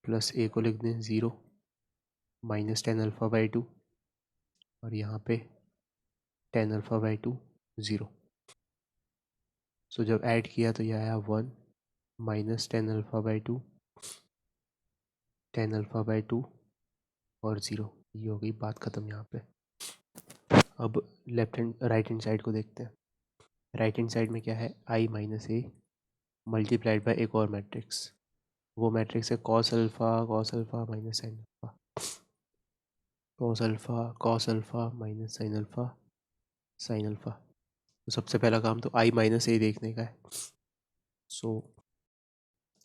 प्लस ए को लिख दें 0 माइनस टेन अल्फ़ा बाई 2 और यहाँ पे टेन अल्फ़ा बाई 2 0. सो जब ऐड किया तो यह आया 1 minus tan alpha by 2 ten alpha by 2 और 0. ये हो गई बात ख़त्म यहाँ पे. अब left hand right hand side को देखते हैं. राइट हैंड साइड में क्या है, आई माइनस ए मल्टीप्लाइड बाई एक और मैट्रिक्स. वो मैट्रिक्स है cos alpha minus sine alpha, cos alpha minus sine alpha. तो सबसे पहला काम तो आई माइनस ए देखने का है. सो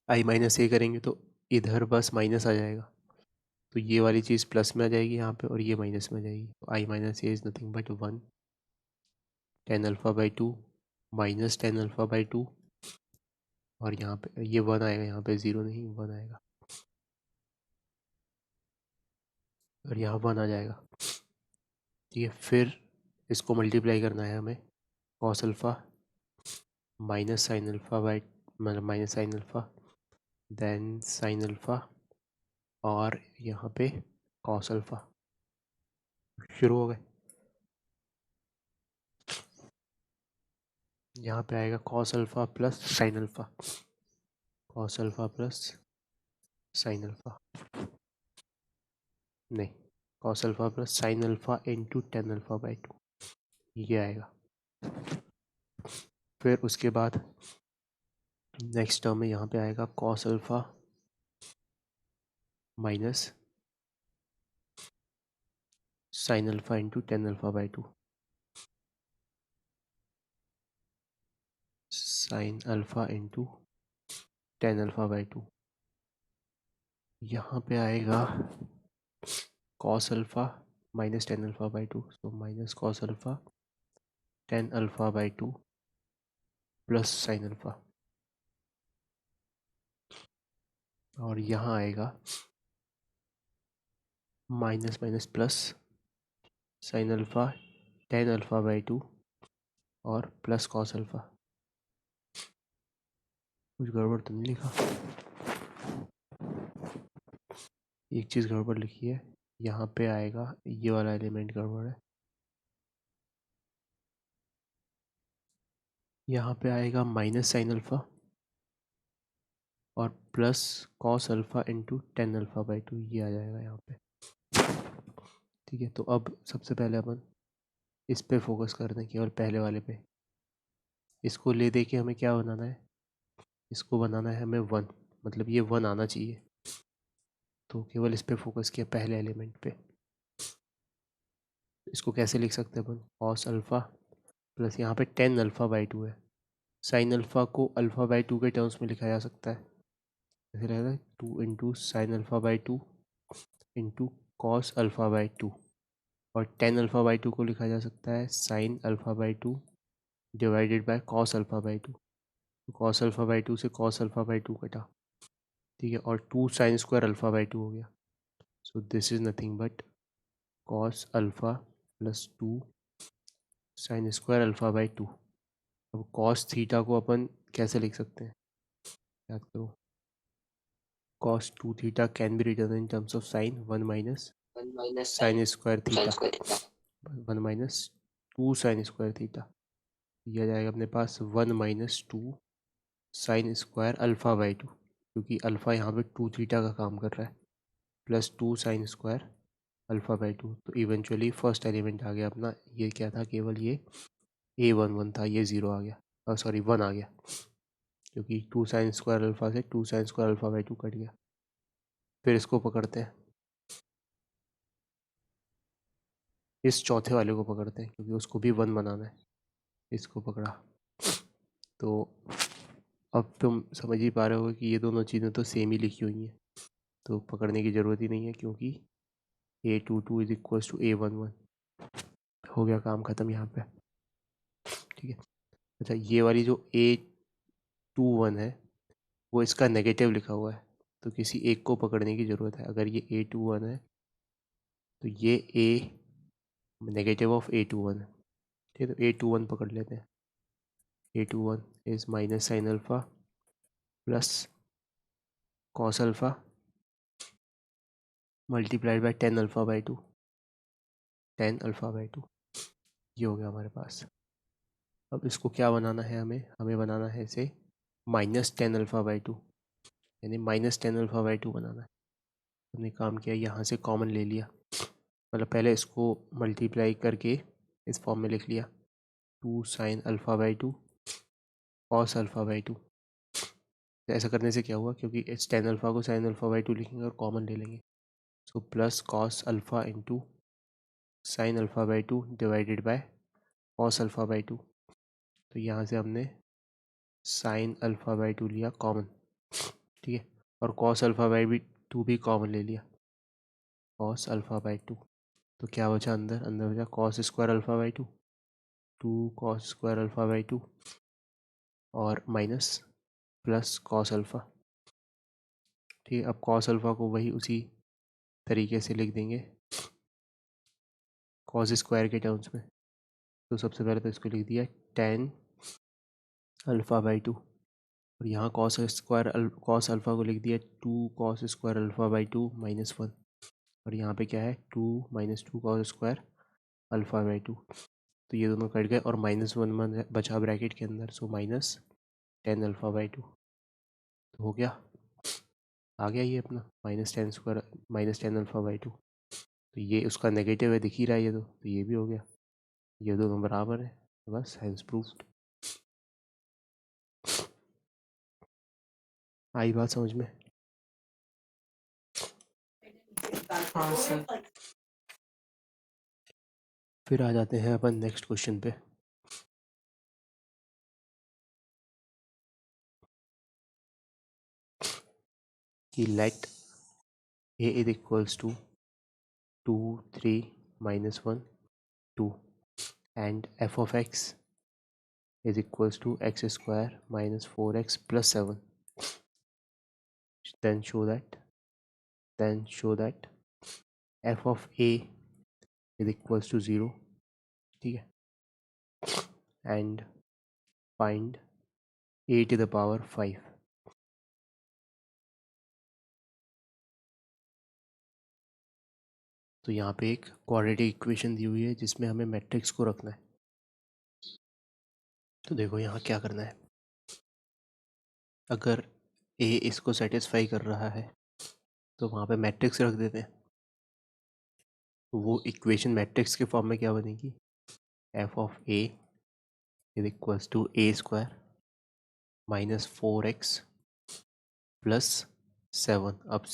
आई माइनस ए करेंगे तो इधर बस माइनस आ जाएगा, तो ये वाली चीज़ प्लस में आ जाएगी यहाँ पे और ये माइनस में आ जाएगी. तो I minus A is nothing but 1 tan alpha by 2 minus tan alpha by 2 और यहाँ पे ये 1 आएगा, यहाँ पे 0 नहीं 1 आएगा और यहाँ 1 आ जाएगा. ठीक है. फिर इसको मल्टीप्लाई करना है हमें, cos alpha minus sine alpha by मतलब minus sine alpha then sine alpha और यहाँ पे कॉस अल्फ़ा. शुरू हो गए. यहाँ पे आएगा cos alpha plus sine alpha, cos alpha plus sine alpha नहीं cos alpha plus sine alpha into tan alpha by 2 ये आएगा. फिर उसके बाद नेक्स्ट टर्म में यहाँ पे आएगा cos alpha minus sine alpha into tan alpha by 2 sign alpha into tan alpha by 2. यहाँ पे आएगा cos alpha minus tan alpha by 2, so minus cos alpha ten alpha by 2 plus sine alpha और यहाँ आएगा minus minus plus sine alpha ten alpha by 2 और plus cos alpha. कुछ गड़बड़ तो नहीं लिखा, एक चीज़ गड़बड़ लिखी है. यहाँ पे आएगा ये वाला एलिमेंट गड़बड़ है, यहाँ पे आएगा माइनस साइन अल्फ़ा और plus cos alpha into tan alpha by 2 ये आ जाएगा यहाँ पे. ठीक है. तो अब सबसे पहले अपन इस पे फोकस करते हैं, केवल पहले वाले पे. इसको ले दे के हमें क्या बनाना है, इसको बनाना है हमें 1, मतलब ये 1 आना चाहिए. तो केवल इस पे फोकस किया पहले एलिमेंट पे. इसको कैसे लिख सकते हैं अपन, कॉस अल्फ़ा प्लस यहाँ पे टेन अल्फ़ा बाई 2 है. साइन अल्फ़ा को अल्फ़ा बाई 2 के टर्म्स में लिखा जा सकता है. ऐसे रहेगा 2 into sine alpha by 2 into cos alpha by 2 और टेन अल्फ़ा बाई 2 को लिखा जा सकता है sign alpha by 2 divided by cos alpha by 2. तो कॉस अल्फ़ा बाई 2 से कॉस अल्फ़ा बाई 2 कटा. ठीक है. और 2 साइन स्क्वायर अल्फ़ा बाई 2 हो गया. So this is nothing but cos alpha plus 2 sine square alpha by 2. अब कॉस थीटा को अपन कैसे लिख सकते हैं, याद करो. Cos 2 theta can be written in terms of sine 1 minus sine square theta 1 minus 2 sine square theta. यह आ जाएगा अपने पास 1 minus 2 sine square alpha by 2, क्योंकि अल्फ़ा यहाँ पे 2 थीटा का काम कर रहा है. Plus 2 sine square alpha by 2। तो इवेंचुअली फर्स्ट एलिमेंट आ गया अपना, ये क्या था, केवल ये A11 था, ये 0 आ गया, सॉरी 1 आ गया, क्योंकि 2 साइन स्क्वायर अल्फ़ा से 2 sine square alpha by 2 cut गया। फिर इसको पकड़ते हैं, इस चौथे वाले को पकड़ते हैं, क्योंकि उसको भी 1 बनाना है। इसको पकड़ा तो अब तुम समझ ही पा रहे हो कि ये दोनों चीज़ें तो सेम ही लिखी हुई हैं, तो पकड़ने की ज़रूरत ही नहीं है, क्योंकि A22 is equals to A11। हो गया काम ख़त्म यहाँ पे, ठीक है। अच्छा, ये वाली जो A21 है वो इसका नेगेटिव लिखा हुआ है, तो किसी एक को पकड़ने की ज़रूरत है। अगर ये A21 है तो ये A नेगेटिव ऑफ A21 है, ठीक है। तो A21 पकड़ लेते हैं। A21 is minus sine alpha plus cos alpha multiplied by 10 alpha by 2, 10 alpha by 2, ये हो गया हमारे पास। अब इसको क्या बनाना है, हमें बनाना है इसे माइनस 10 अल्फ़ा बाई 2, यानी माइनस 10 अल्फ़ा बाई 2 बनाना है। हमने काम किया, यहाँ से कॉमन ले लिया, मतलब पहले इसको मल्टीप्लाई करके इस फॉर्म में लिख लिया, 2 sign alpha by 2 cos alpha by 2। ऐसा करने से क्या हुआ, क्योंकि इस 10 अल्फ़ा को साइन अल्फ़ा बाई 2 लिखेंगे और कॉमन ले लेंगे, so plus cos alpha into sine alpha by 2 divided by cos alpha by 2। तो यहाँ से हमने साइन अल्फ़ा बाई 2 लिया कॉमन, ठीक है, और कॉस अल्फ़ा बाई 2 भी कॉमन ले लिया, कॉस अल्फ़ा बाई 2। तो क्या बचा अंदर, बचा cos square alpha by 2, 2 cos square alpha by 2 और माइनस प्लस कॉस अल्फ़ा, ठीक है। अब कॉस अल्फ़ा को वही उसी तरीके से लिख देंगे कॉस स्क्वायर के टर्म्स में। तो सबसे पहले तो इसको लिख दिया 10 अल्फ़ा बाई 2, और यहाँ कॉस अल्फ़ा को लिख दिया 2 cos square alpha by 2 minus 1, और यहाँ पे क्या है 2 minus 2 cos square alpha by 2। तो ये दोनों कट गए और माइनस 1 बचा ब्रैकेट के अंदर, सो माइनस 10 अल्फ़ा बाई 2। तो हो गया, आ गया ये अपना माइनस 10 अल्फ़ा बाई 2। तो ये उसका नेगेटिव है, दिख ही रहा है ये तो ये भी हो गया, ये दोनों बराबर है, तो बस हेंस प्रूव्ड। आई बात समझ में? हाँ सर। फिर आ जाते हैं अपन नेक्स्ट क्वेश्चन पे। कि late a is equals to 2 3 minus 1 2 and f of x is equals to x square minus 4x plus 7, then show that f of a is equals to 0, ठीक है, and find a to the power 5। तो यहाँ पे एक quadratic equation दी हुई है जिसमें हमें मैट्रिक्स को रखना है। तो देखो यहाँ क्या करना है, अगर a इसको सेटिस्फाई कर रहा है तो वहाँ पे मैट्रिक्स रख देते हैं। तो वो इक्वेशन मैट्रिक्स के फॉर्म में क्या बनेगी, f of a is equals to a square minus 4x plus 7। अब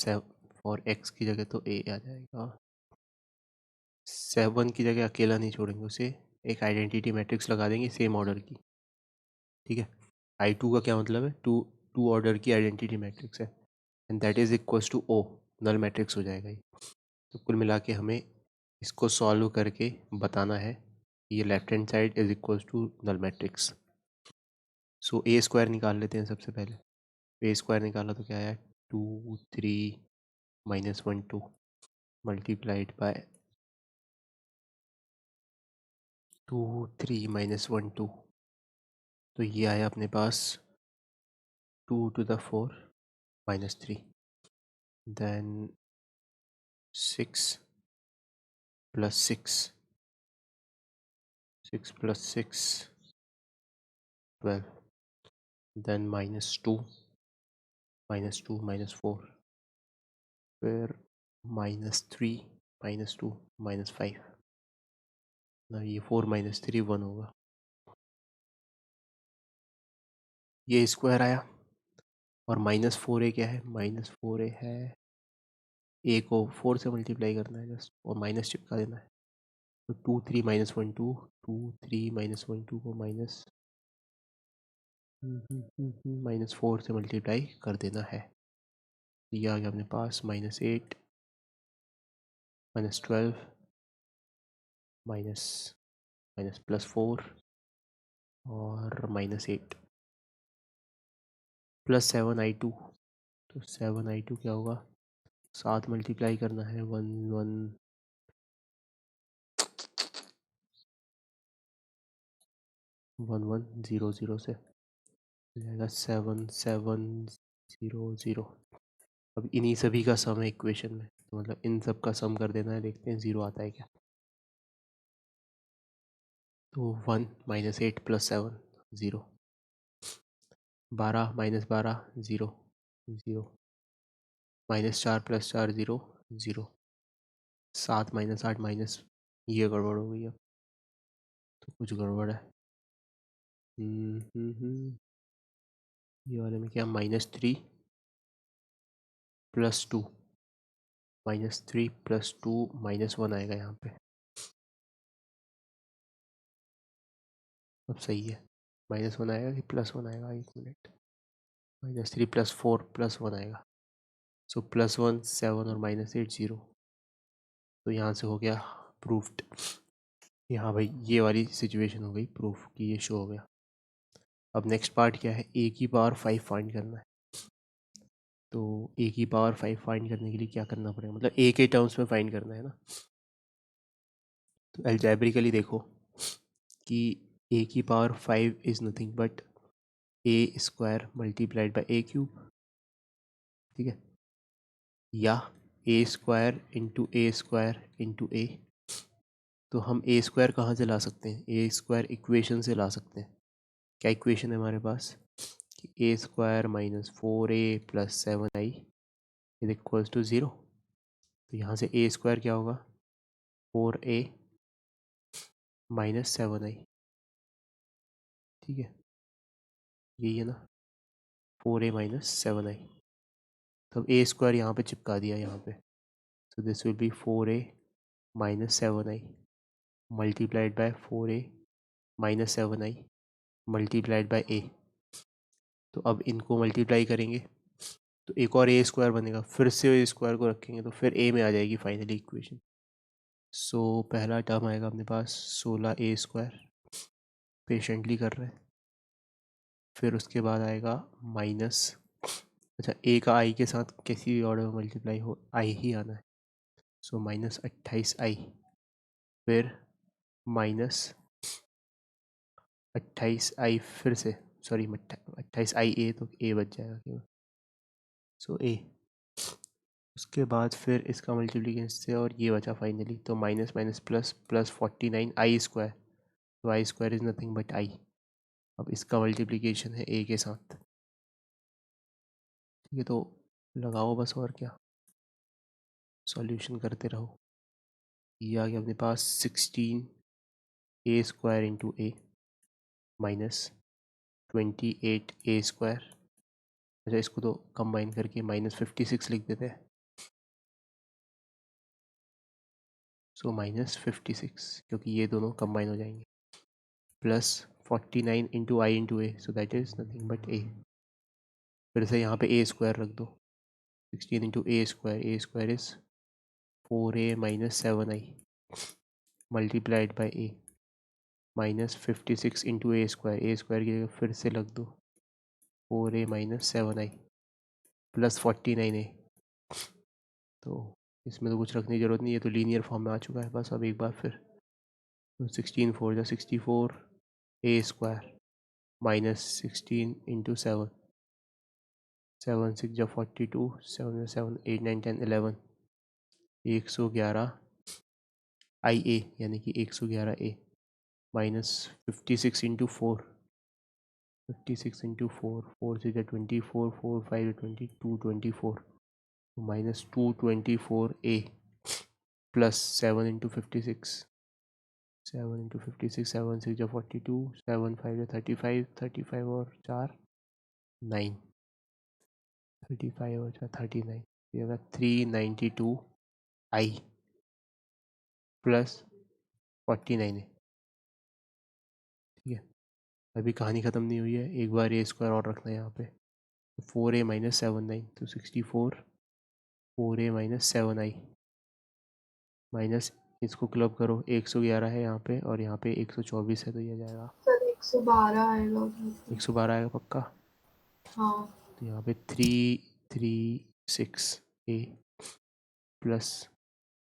फॉर x की जगह तो a आ जाएगा, 7 की जगह अकेला नहीं छोड़ेंगे, उसे एक आइडेंटिटी मैट्रिक्स लगा देंगे सेम ऑर्डर की, ठीक है। I2 का क्या मतलब है, टू ऑर्डर की आइडेंटिटी मैट्रिक्स है, and that is equals to O, null matrix हो जाएगा ये। तो कुल मिला के हमें इसको सॉल्व करके बताना है ये left hand side is equals to null matrix. So A square निकाल लेते हैं सबसे पहले। ए स्क्वायर निकाला तो क्या आया, 2 3 माइनस 1 2 मल्टीप्लाइड बाय 2 3 माइनस 1 2, तो ये आया अपने पास 2 to the 4 minus 3, then 6 plus 6 plus 6 12, then minus 2 minus 4, फिर -3 -2 -5 ना, ये 4 -3 1 होगा। ये स्क्वायर आया और -4a क्या है, -4a है, a को 4 से मल्टीप्लाई करना है जस्ट और माइनस चिपका देना है। तो 2 3 -1 2 2 3 -1 2 को -4 से मल्टीप्लाई कर देना है। ये आ गया अपने पास -8 -12 +4 और -8 +7i2। तो 7i2 क्या होगा, 7 मल्टीप्लाई करना है 1 1 1 1 0 0 से जाएगा 7 7 0 0। अब इन्हीं सभी का सम है इक्वेशन में, तो मतलब इन सब का सम कर देना है, देखते हैं 0 आता है क्या। तो 1 -8 +7 0, 12 -12 0 0, -4 +4 0 0, 7 -8 माइनस, ये गड़बड़ हो गई अब, तो कुछ गड़बड़ है। ये वाले में क्या, -3 +2 -3 +2 -1 आएगा यहाँ पे। अब सही है, -1 आएगा कि +1 आएगा, 1 मिनट, -3 +4 +1 आएगा। सो +1 7 और -8 0। तो यहाँ से हो गया प्रूफ्ड। यहाँ भाई ये वाली सिचुएशन हो गई प्रूफ की, ये शो हो गया। अब नेक्स्ट पार्ट क्या है, a की पावर 5 फाइंड करना है। तो a की पावर 5 फाइंड करने के लिए क्या करना पड़ेगा, मतलब a के टर्म्स में फाइंड करना है ना। तो एल्जेब्रिकली देखो कि a की power 5 is nothing but a² multiplied by a³, ठीक है, या a² into a² into a। तो हम a² कहाँ से ला सकते हैं, a² इक्वेशन से ला सकते हैं। क्या इक्वेशन है हमारे पास कि a² -4a + 7i is equals to 0। तो यहाँ से a² क्या होगा, 4a - 7i, ठीक है, यही है ना, 4a - 7i। तो अब a² यहाँ पे चिपका दिया यहाँ पे, so this will be 4a - 7i multiplied by 4a - 7i multiplied by a। तो अब इनको मल्टीप्लाई करेंगे तो एक और a² बनेगा, फिर से a² को रखेंगे तो फिर a में आ जाएगी फाइनली इक्वेशन। सो पहला टर्म आएगा अपने पास 16a², पेशेंटली कर रहे हैं। फिर उसके बाद आएगा माइनस, अच्छा a का i के साथ किसी भी ऑर्डर में मल्टीप्लाई हो i ही आना है, सो -28i, फिर -28i फिर से, सॉरी 28ia, तो a बच जाएगा केवल, सो a। उसके बाद फिर इसका मल्टीप्लिकेशन से और ये बचा फाइनली, तो minus minus plus plus 49i²। तो i² is nothing but i। अब इसका मल्टीप्लिकेशन है a के साथ, ठीक है, तो लगाओ बस, और क्या, सॉल्यूशन करते रहो। ये आ गया अपने पास 16a² into a minus 28a²। अच्छा इसको तो कंबाइन करके -56 लिख देते हैं, सो -56, क्योंकि ये दोनों कंबाइन हो जाएंगे, plus 49 into I into A, so that is nothing but a। फिर से यहाँ पे a² रख दो, 16 into a² is 4a - 7i multiplied by a -56 into a² की जगह फिर से रख दो 4a - 7i प्लस 49a। तो इसमें तो कुछ रखने की ज़रूरत नहीं, है तो लीनियर फॉर्म में आ चुका है बस। अब एक बार फिर, तो 16 4 जा 64 a² माइनस 16 इंटू 7 7 6 जा 42 7 7 8 9 10 11 111 आई ए, यानी कि 111a माइनस 56 इंटू 4 56 इंटू 4 4 6 जा 24 4 5 22 24 minus 224a plus 7 into 56, 7 into 56, 7 6 जो 42, 7 5 जो 35, 35 और 4 9, 35 और 4 39, ये होगा 392i प्लस 49 है। ठीक है, अभी कहानी ख़त्म नहीं हुई है, एक बार ए स्क्वायर और रखना है यहाँ पे। 4a माइनस 7 9 तो 64, 4a माइनस 7i माइनस इसको क्लब करो, 111 है यहाँ पे और यहाँ पे 124 है, तो ये जाएगा सर 112 आएगा उधर से। 112 आएगा पक्का। हाँ तो यहाँ पे 336a प्लस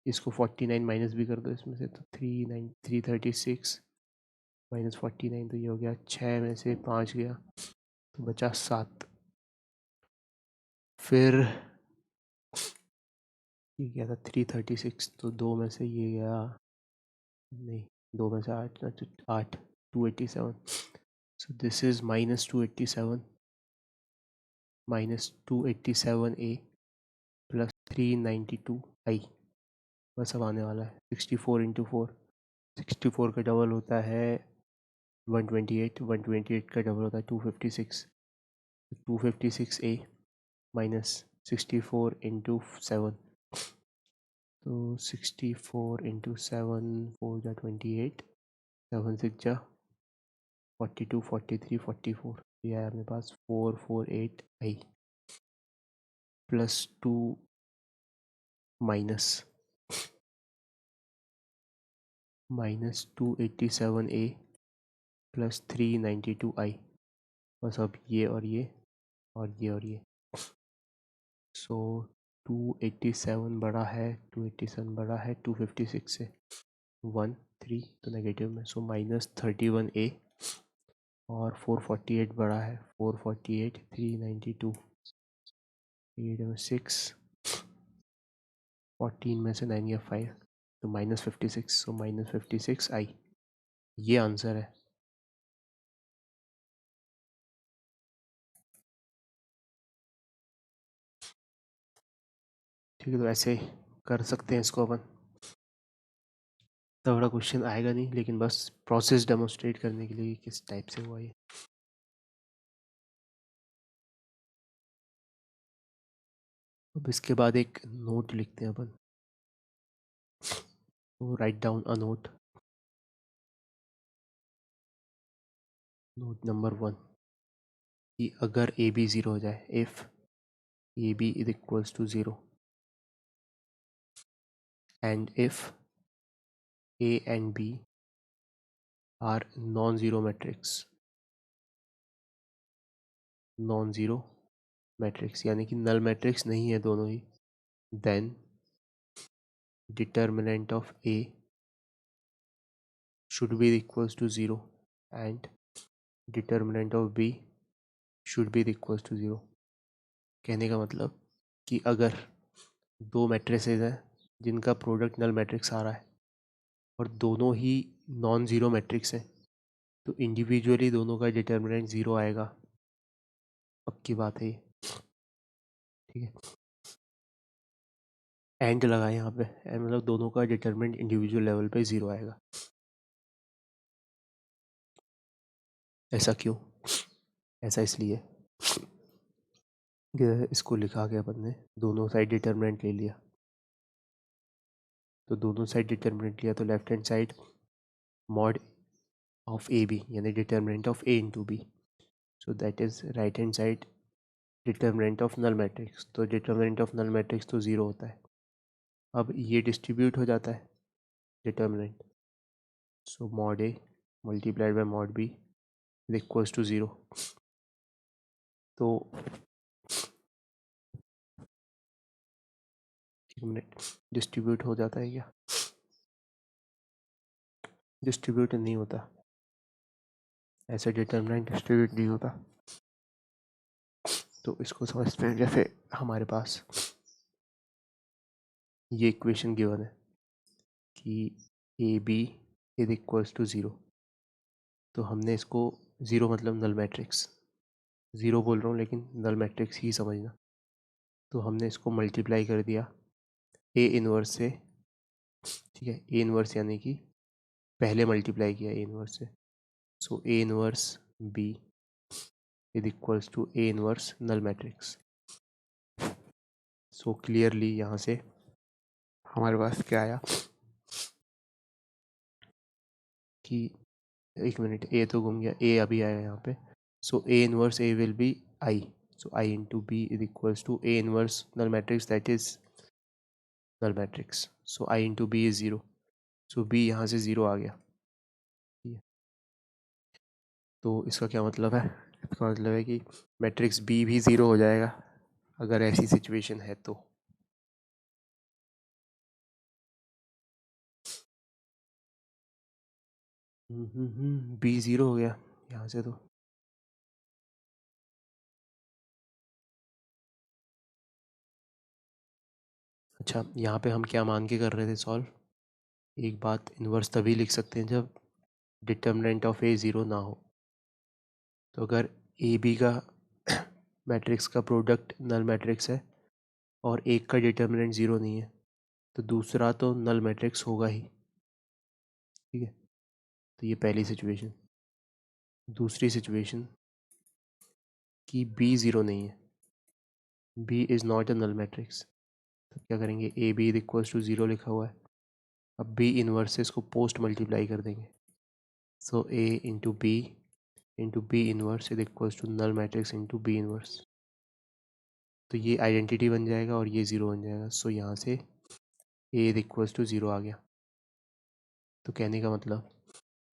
इसको 49 माइनस भी कर दो इसमें से, तो 336 माइनस 49, तो ये हो गया 6 में से 5 गया तो बचा 7। फिर ये क्या था 336, तो 2 में से ये गया, नहीं 2 में से 8, 8 287, so this is minus 287 minus 287a plus 392i, बस अब आने वाला है 64 इंटू 4, 64 का डबल होता है 128, 128 का डबल होता है 256, 256a माइनस 64 इंटू 7, तो 64 इंटू 7 4 जा 28, 7 6 जा 42 43 44, ये है अपने पास 448i plus 2 minus 287a plus 392i, बस अब ये और ये और ये और ये, सो 287 बड़ा है 287 बड़ा है 256 से 1 3 तो नेगेटिव में, सो माइनस 31a और 448 बड़ा है 448 392 8 में 6 14 में से 9 या 5 तो माइनस 56, सो माइनस 56i, ये आंसर है। ठीक है, तो ऐसे कर सकते हैं इसको अपन, तो बड़ा क्वेश्चन आएगा नहीं, लेकिन बस प्रोसेस डेमोस्ट्रेट करने के लिए किस टाइप से हुआ ये। अब इसके बाद एक नोट लिखते हैं अपन, तो write down a note, note number 1 कि अगर ए बी 0 हो जाए, if A B is equals to 0 and if A and B are non zero matrix, non zero matrix यानी कि नल मैट्रिक्स नहीं है दोनों ही, then determinant of A should be equals to 0 and determinant of b should be equals to 0। कहने का मतलब कि अगर दो मैट्रिसेस हैं जिनका प्रोडक्ट नल मैट्रिक्स आ रहा है और दोनों ही नॉन ज़ीरो मैट्रिक्स हैं, तो इंडिविजुअली दोनों का डिटर्मिनेंट 0 आएगा, पक्की बात है ये। ठीक है, एंड लगा यहाँ पे, मतलब दोनों का डिटर्मिनेंट इंडिविजुअल लेवल पे 0 आएगा। ऐसा क्यों? ऐसा इसलिए कि इसको लिखा के अपन ने दोनों साइड डिटर्मिनेंट ले लिया, तो दोनों साइड डिटर्मिनेंट लिया तो left hand side mod of A B यानी determinant of A into B, so that is right hand side determinant of null matrix, तो डिटर्मिनेंट ऑफ नल मैट्रिक्स तो 0 होता है। अब ये डिस्ट्रीब्यूट हो जाता है determinant, so mod A multiplied by mod B is equals to 0, तो एक मिनट, डिस्ट्रीब्यूट हो जाता है क्या? डिस्ट्रीब्यूट नहीं होता, ऐसे डिटर्मिनेंट डिस्ट्रीब्यूट नहीं होता। तो इसको समझते हैं, जैसे हमारे पास ये इक्वेशन गिवन है कि A B is equals to 0, तो हमने इसको 0 मतलब नल मैट्रिक्स, 0 बोल रहा हूँ लेकिन नल मैट्रिक्स ही समझना, तो हमने इसको मल्टीप्लाई कर दिया ए इनवर्स से, ठीक है, ए इनवर्स यानी कि पहले मल्टीप्लाई किया ए इनवर्स से, so A inverse B is equals to A inverse null matrix. So clearly यहाँ से हमारे पास क्या आया कि एक मिनट, ए तो घूम गया, ए अभी आया यहाँ पे। So A inverse A will be I, so I into B is equals to A inverse null matrix that is null matrix, so I into B is 0, so B यहाँ से 0 आ गया। तो इसका क्या मतलब है, इसका मतलब है कि मैट्रिक्स बी भी 0 हो जाएगा अगर ऐसी सिचुएशन है तो। बी 0 हो गया यहाँ से तो। अच्छा, यहाँ पे हम क्या मान के कर रहे थे सॉल्व, एक बात, इन्वर्स तभी लिख सकते हैं जब डिटर्मिनेंट ऑफ ए 0 ना हो। तो अगर ए बी का मैट्रिक्स का प्रोडक्ट नल मैट्रिक्स है और एक का डिटर्मिनेंट 0 नहीं है तो दूसरा तो नल मैट्रिक्स होगा ही, ठीक है। तो ये पहली सिचुएशन। दूसरी सिचुएशन कि बी 0 नहीं है, B is not a null matrix, तो क्या करेंगे, ए बी इक्वल्स टू 0 लिखा हुआ है, अब बी इन्वर्सेस को पोस्ट मल्टीप्लाई कर देंगे, so A into B inverse is equals to null matrix into B inverse. तो ये आइडेंटिटी बन जाएगा और ये 0 बन जाएगा, सो यहाँ से ए इज इक्वल्स टू 0 आ गया। तो कहने का मतलब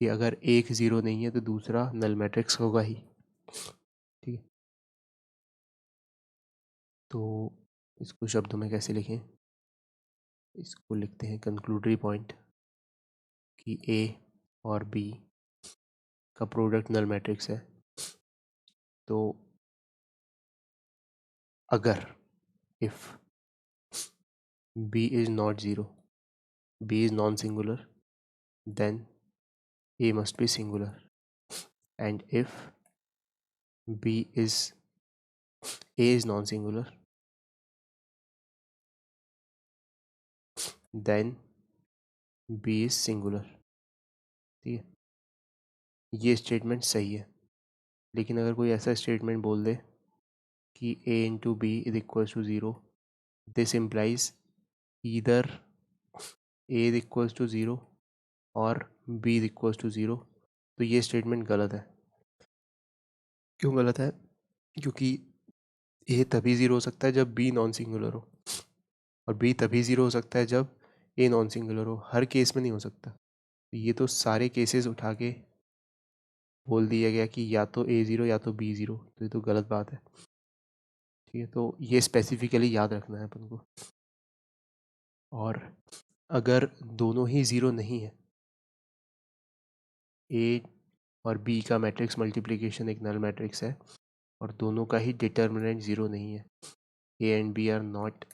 कि अगर एक 0 नहीं है तो दूसरा नल मैट्रिक्स होगा ही, ठीक है। तो इसको शब्दों में कैसे लिखें, इसको लिखते हैं कंक्लूडरी पॉइंट कि ए और बी का प्रोडक्ट नल मैट्रिक्स है। तो अगर if b is not 0, b is non-singular, then a must be singular, and if a is non-singular, then b is singular, ठीक है। ये स्टेटमेंट सही है, लेकिन अगर कोई ऐसा स्टेटमेंट बोल दे कि a into B is equal to 0, this implies either a is equal to 0 और b इज इक्वल टू 0, तो ये स्टेटमेंट गलत है। क्यों गलत है, क्योंकि a तभी 0 हो सकता है जब b नॉन सिंगुलर हो, और b तभी 0 हो सकता है जब a नॉन सिंगुलर हो, हर केस में नहीं हो सकता। ये तो सारे केसेस उठा के बोल दिया गया कि या तो a 0 या तो b 0, तो ये तो गलत बात है, ठीक है। तो ये स्पेसिफिकली याद रखना है अपन को। और अगर दोनों ही 0 नहीं है, a और b का मैट्रिक्स मल्टीप्लिकेशन एक नल मैट्रिक्स है और दोनों का ही डिटर्मिनेंट 0 नहीं है, a and b are not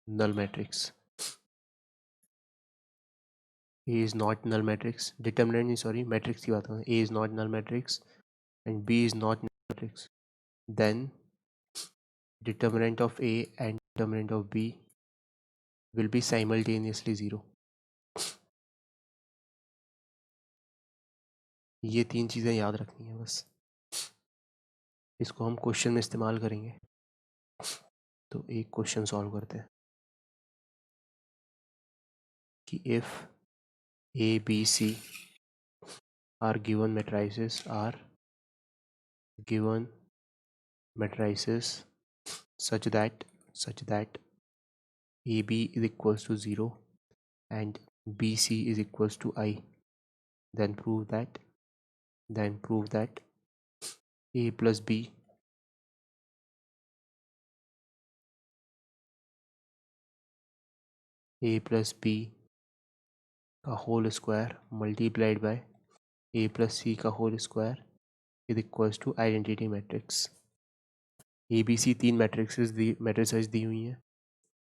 null matrix, A is not null matrix, determinant नहीं, sorry, matrix की बात कर रहे हैं, A is not null matrix and B is not null matrix, then determinant of A and determinant of B will be simultaneously 0. ये तीन चीज़ें याद रखनी है बस, इसको हम क्वेश्चन में इस्तेमाल करेंगे। तो एक क्वेश्चन सॉल्व करते हैं कि if A, B, C are given matrices such that AB is equals to 0 and BC is equals to I, then prove that A plus B का whole square multiplied by A plus C का whole square is equals to identity matrix. ABC तीन matrices दी हुई हैं,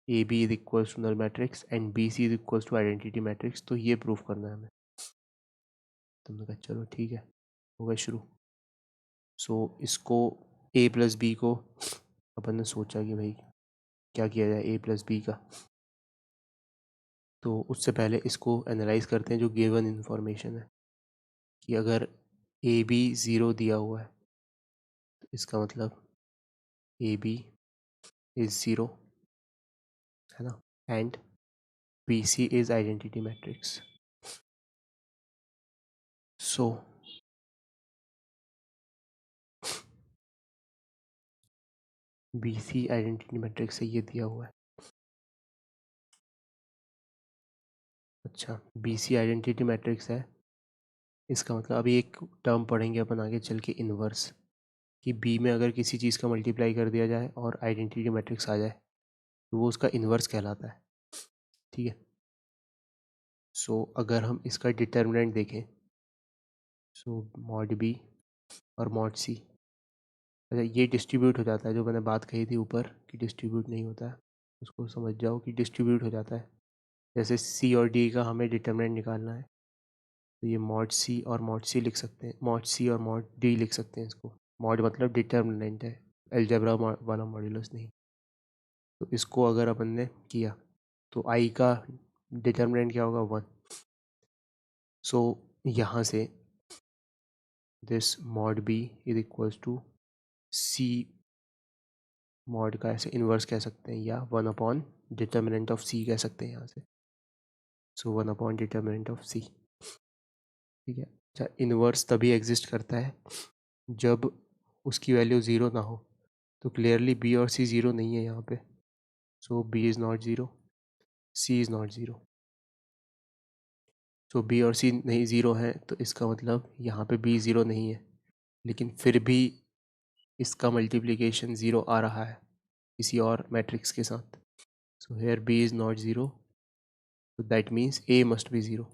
AB is equals to null matrix and BC is equals to identity matrix, तो ये proof करना है हमें। तुमने कहा चलो ठीक है, होगा शुरू। सो इसको A plus B को अपन ने सोचा कि भाई क्या किया जाए ए प्लस बी का। तो उससे पहले इसको एनालाइज करते हैं जो गिवन इन्फॉर्मेशन है कि अगर ए बी 0 दिया हुआ है तो इसका मतलब ए बी इज 0 है ना, and B C is identity matrix. So B C identity matrix है, ये दिया हुआ है। अच्छा, बी सी आइडेंटिटी मैट्रिक्स है, इसका मतलब अभी एक टर्म पढ़ेंगे अपन आगे चल के, इन्वर्स, कि बी में अगर किसी चीज़ का मल्टीप्लाई कर दिया जाए और आइडेंटिटी मैट्रिक्स आ जाए तो वो उसका इन्वर्स कहलाता है। ठीक है, सो अगर हम इसका डिटर्मिनेंट देखें, सो मॉड बी और मॉड सी, अच्छा ये डिस्ट्रीब्यूट हो जाता है, जो मैंने बात कही थी ऊपर कि डिस्ट्रीब्यूट नहीं होता है, उसको समझ जाओ कि डिस्ट्रीब्यूट हो जाता है। जैसे सी और डी का हमें डिटर्मिनेंट निकालना है तो ये मॉड सी और मॉड सी लिख सकते हैं, मॉड सी और मॉड डी लिख सकते हैं इसको। मॉड मतलब डिटर्मिनेंट है, अलजेब्रा वाला मॉड्यूलस नहीं। तो इसको अगर अपन ने किया तो आई का डिटर्मिनेंट क्या होगा, 1। सो यहाँ से this mod B is equals to C mod का ऐसे इन्वर्स कह सकते हैं, या 1 अपॉन डिटर्मिनेंट ऑफ सी कह सकते हैं यहाँ से। सो 1 अपॉन डिटर्मिनेंट ऑफ सी। ठीक है, अच्छा इन्वर्स तभी एग्जिस्ट करता है जब उसकी वैल्यू 0 ना हो। तो क्लियरली बी और सी 0 नहीं है यहाँ पे, so B is not 0, C is not 0। So B और सी नहीं 0 हैं तो इसका मतलब यहाँ पे बी 0 नहीं है, लेकिन फिर भी इसका मल्टीप्लिकेशन 0 आ रहा है किसी और मैट्रिक्स के साथ। So here B is not 0, so that means A must be 0।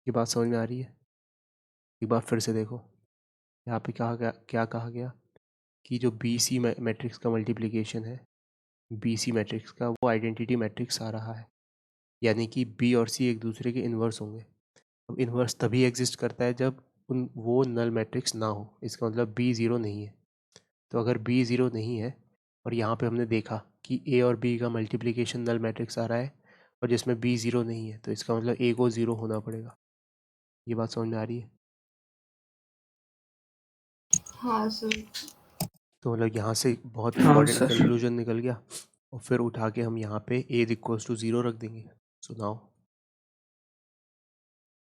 ये बात समझ में आ रही है? एक बार फिर से देखो, यहाँ पे क्या कहा गया कि जो बी सी मैट्रिक्स का मल्टीप्लिकेशन है बी सी मैट्रिक्स का, वो आइडेंटिटी मैट्रिक्स आ रहा है, यानी कि बी और सी एक दूसरे के इन्वर्स होंगे। अब इन्वर्स तभी एग्जिस्ट करता है जब वो नल मैट्रिक्स ना हो, इसका मतलब बी 0 नहीं है। तो अगर बी 0 नहीं है और यहाँ पे हमने देखा कि ए और बी का मल्टीप्लिकेशन नल मैट्रिक्स आ रहा है और जिसमें बी 0 नहीं है, तो इसका मतलब ए को 0 होना पड़ेगा। ये बात समझ में आ रही है? हाँ सर। तो मतलब यहाँ से बहुत हाँ इंपॉर्टेंट सर। कंक्लूजन निकल गया, और फिर उठा के हम यहाँ पे a इक्वल्स टू 0 रख देंगे। So now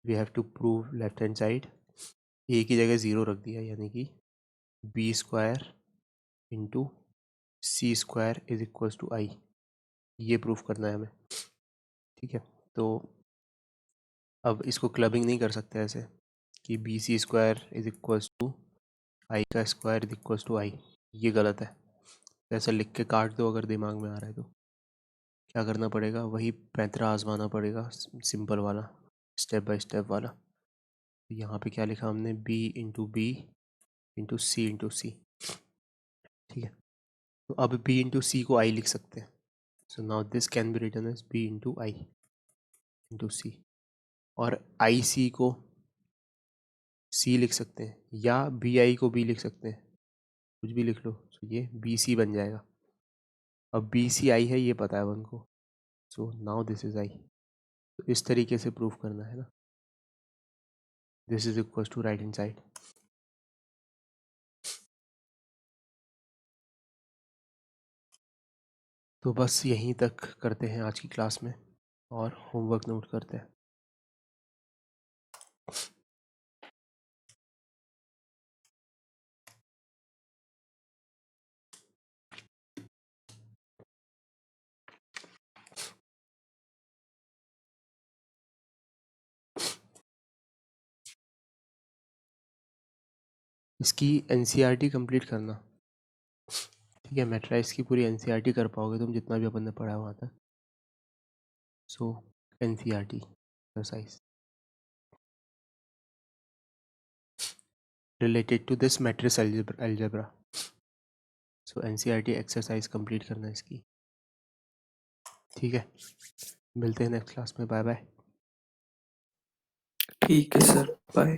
we have to prove left hand side, a की जगह 0 रख दिया, यानी कि b square into C square is equals to I, ये प्रूफ करना है हमें। ठीक है, तो अब इसको क्लबिंग नहीं कर सकते ऐसे कि B C square is equals to I का square is equals to I, ये गलत है। ऐसा लिख के काट दो अगर दिमाग में आ रहा है तो। क्या करना पड़ेगा, वही पैंतरा आजमाना पड़ेगा, सिंपल वाला, स्टेप बाय स्टेप वाला। तो यहाँ पे क्या लिखा हमने, b इंटू बी इंटू सी इंटू सी। ठीक है, तो अब b इंटू सी को i लिख सकते हैं। So now this can be written as b into I into C, और आई सी को c लिख सकते हैं, या बी आई को b लिख सकते हैं, कुछ भी लिख लो। तो ये बी सी बन जाएगा। अब बी सी आई है ये पता है उनको, so now this is I. तो इस तरीके से प्रूफ करना है ना, this is equal to right hand side. तो बस यहीं तक करते हैं आज की क्लास में, और होमवर्क नोट करते हैं। इसकी एनसीईआरटी कंप्लीट करना। ठीक है, मैट्राइज की पूरी एनसीईआरटी कर पाओगे तुम जितना भी अपन ने पढ़ा वहाँ तक। So NCERT exercise related to this matrix algebra. So NCERT exercise complete करना इसकी। ठीक है, मिलते हैं नेक्स्ट क्लास में, बाय बाय। ठीक है सर, बाय।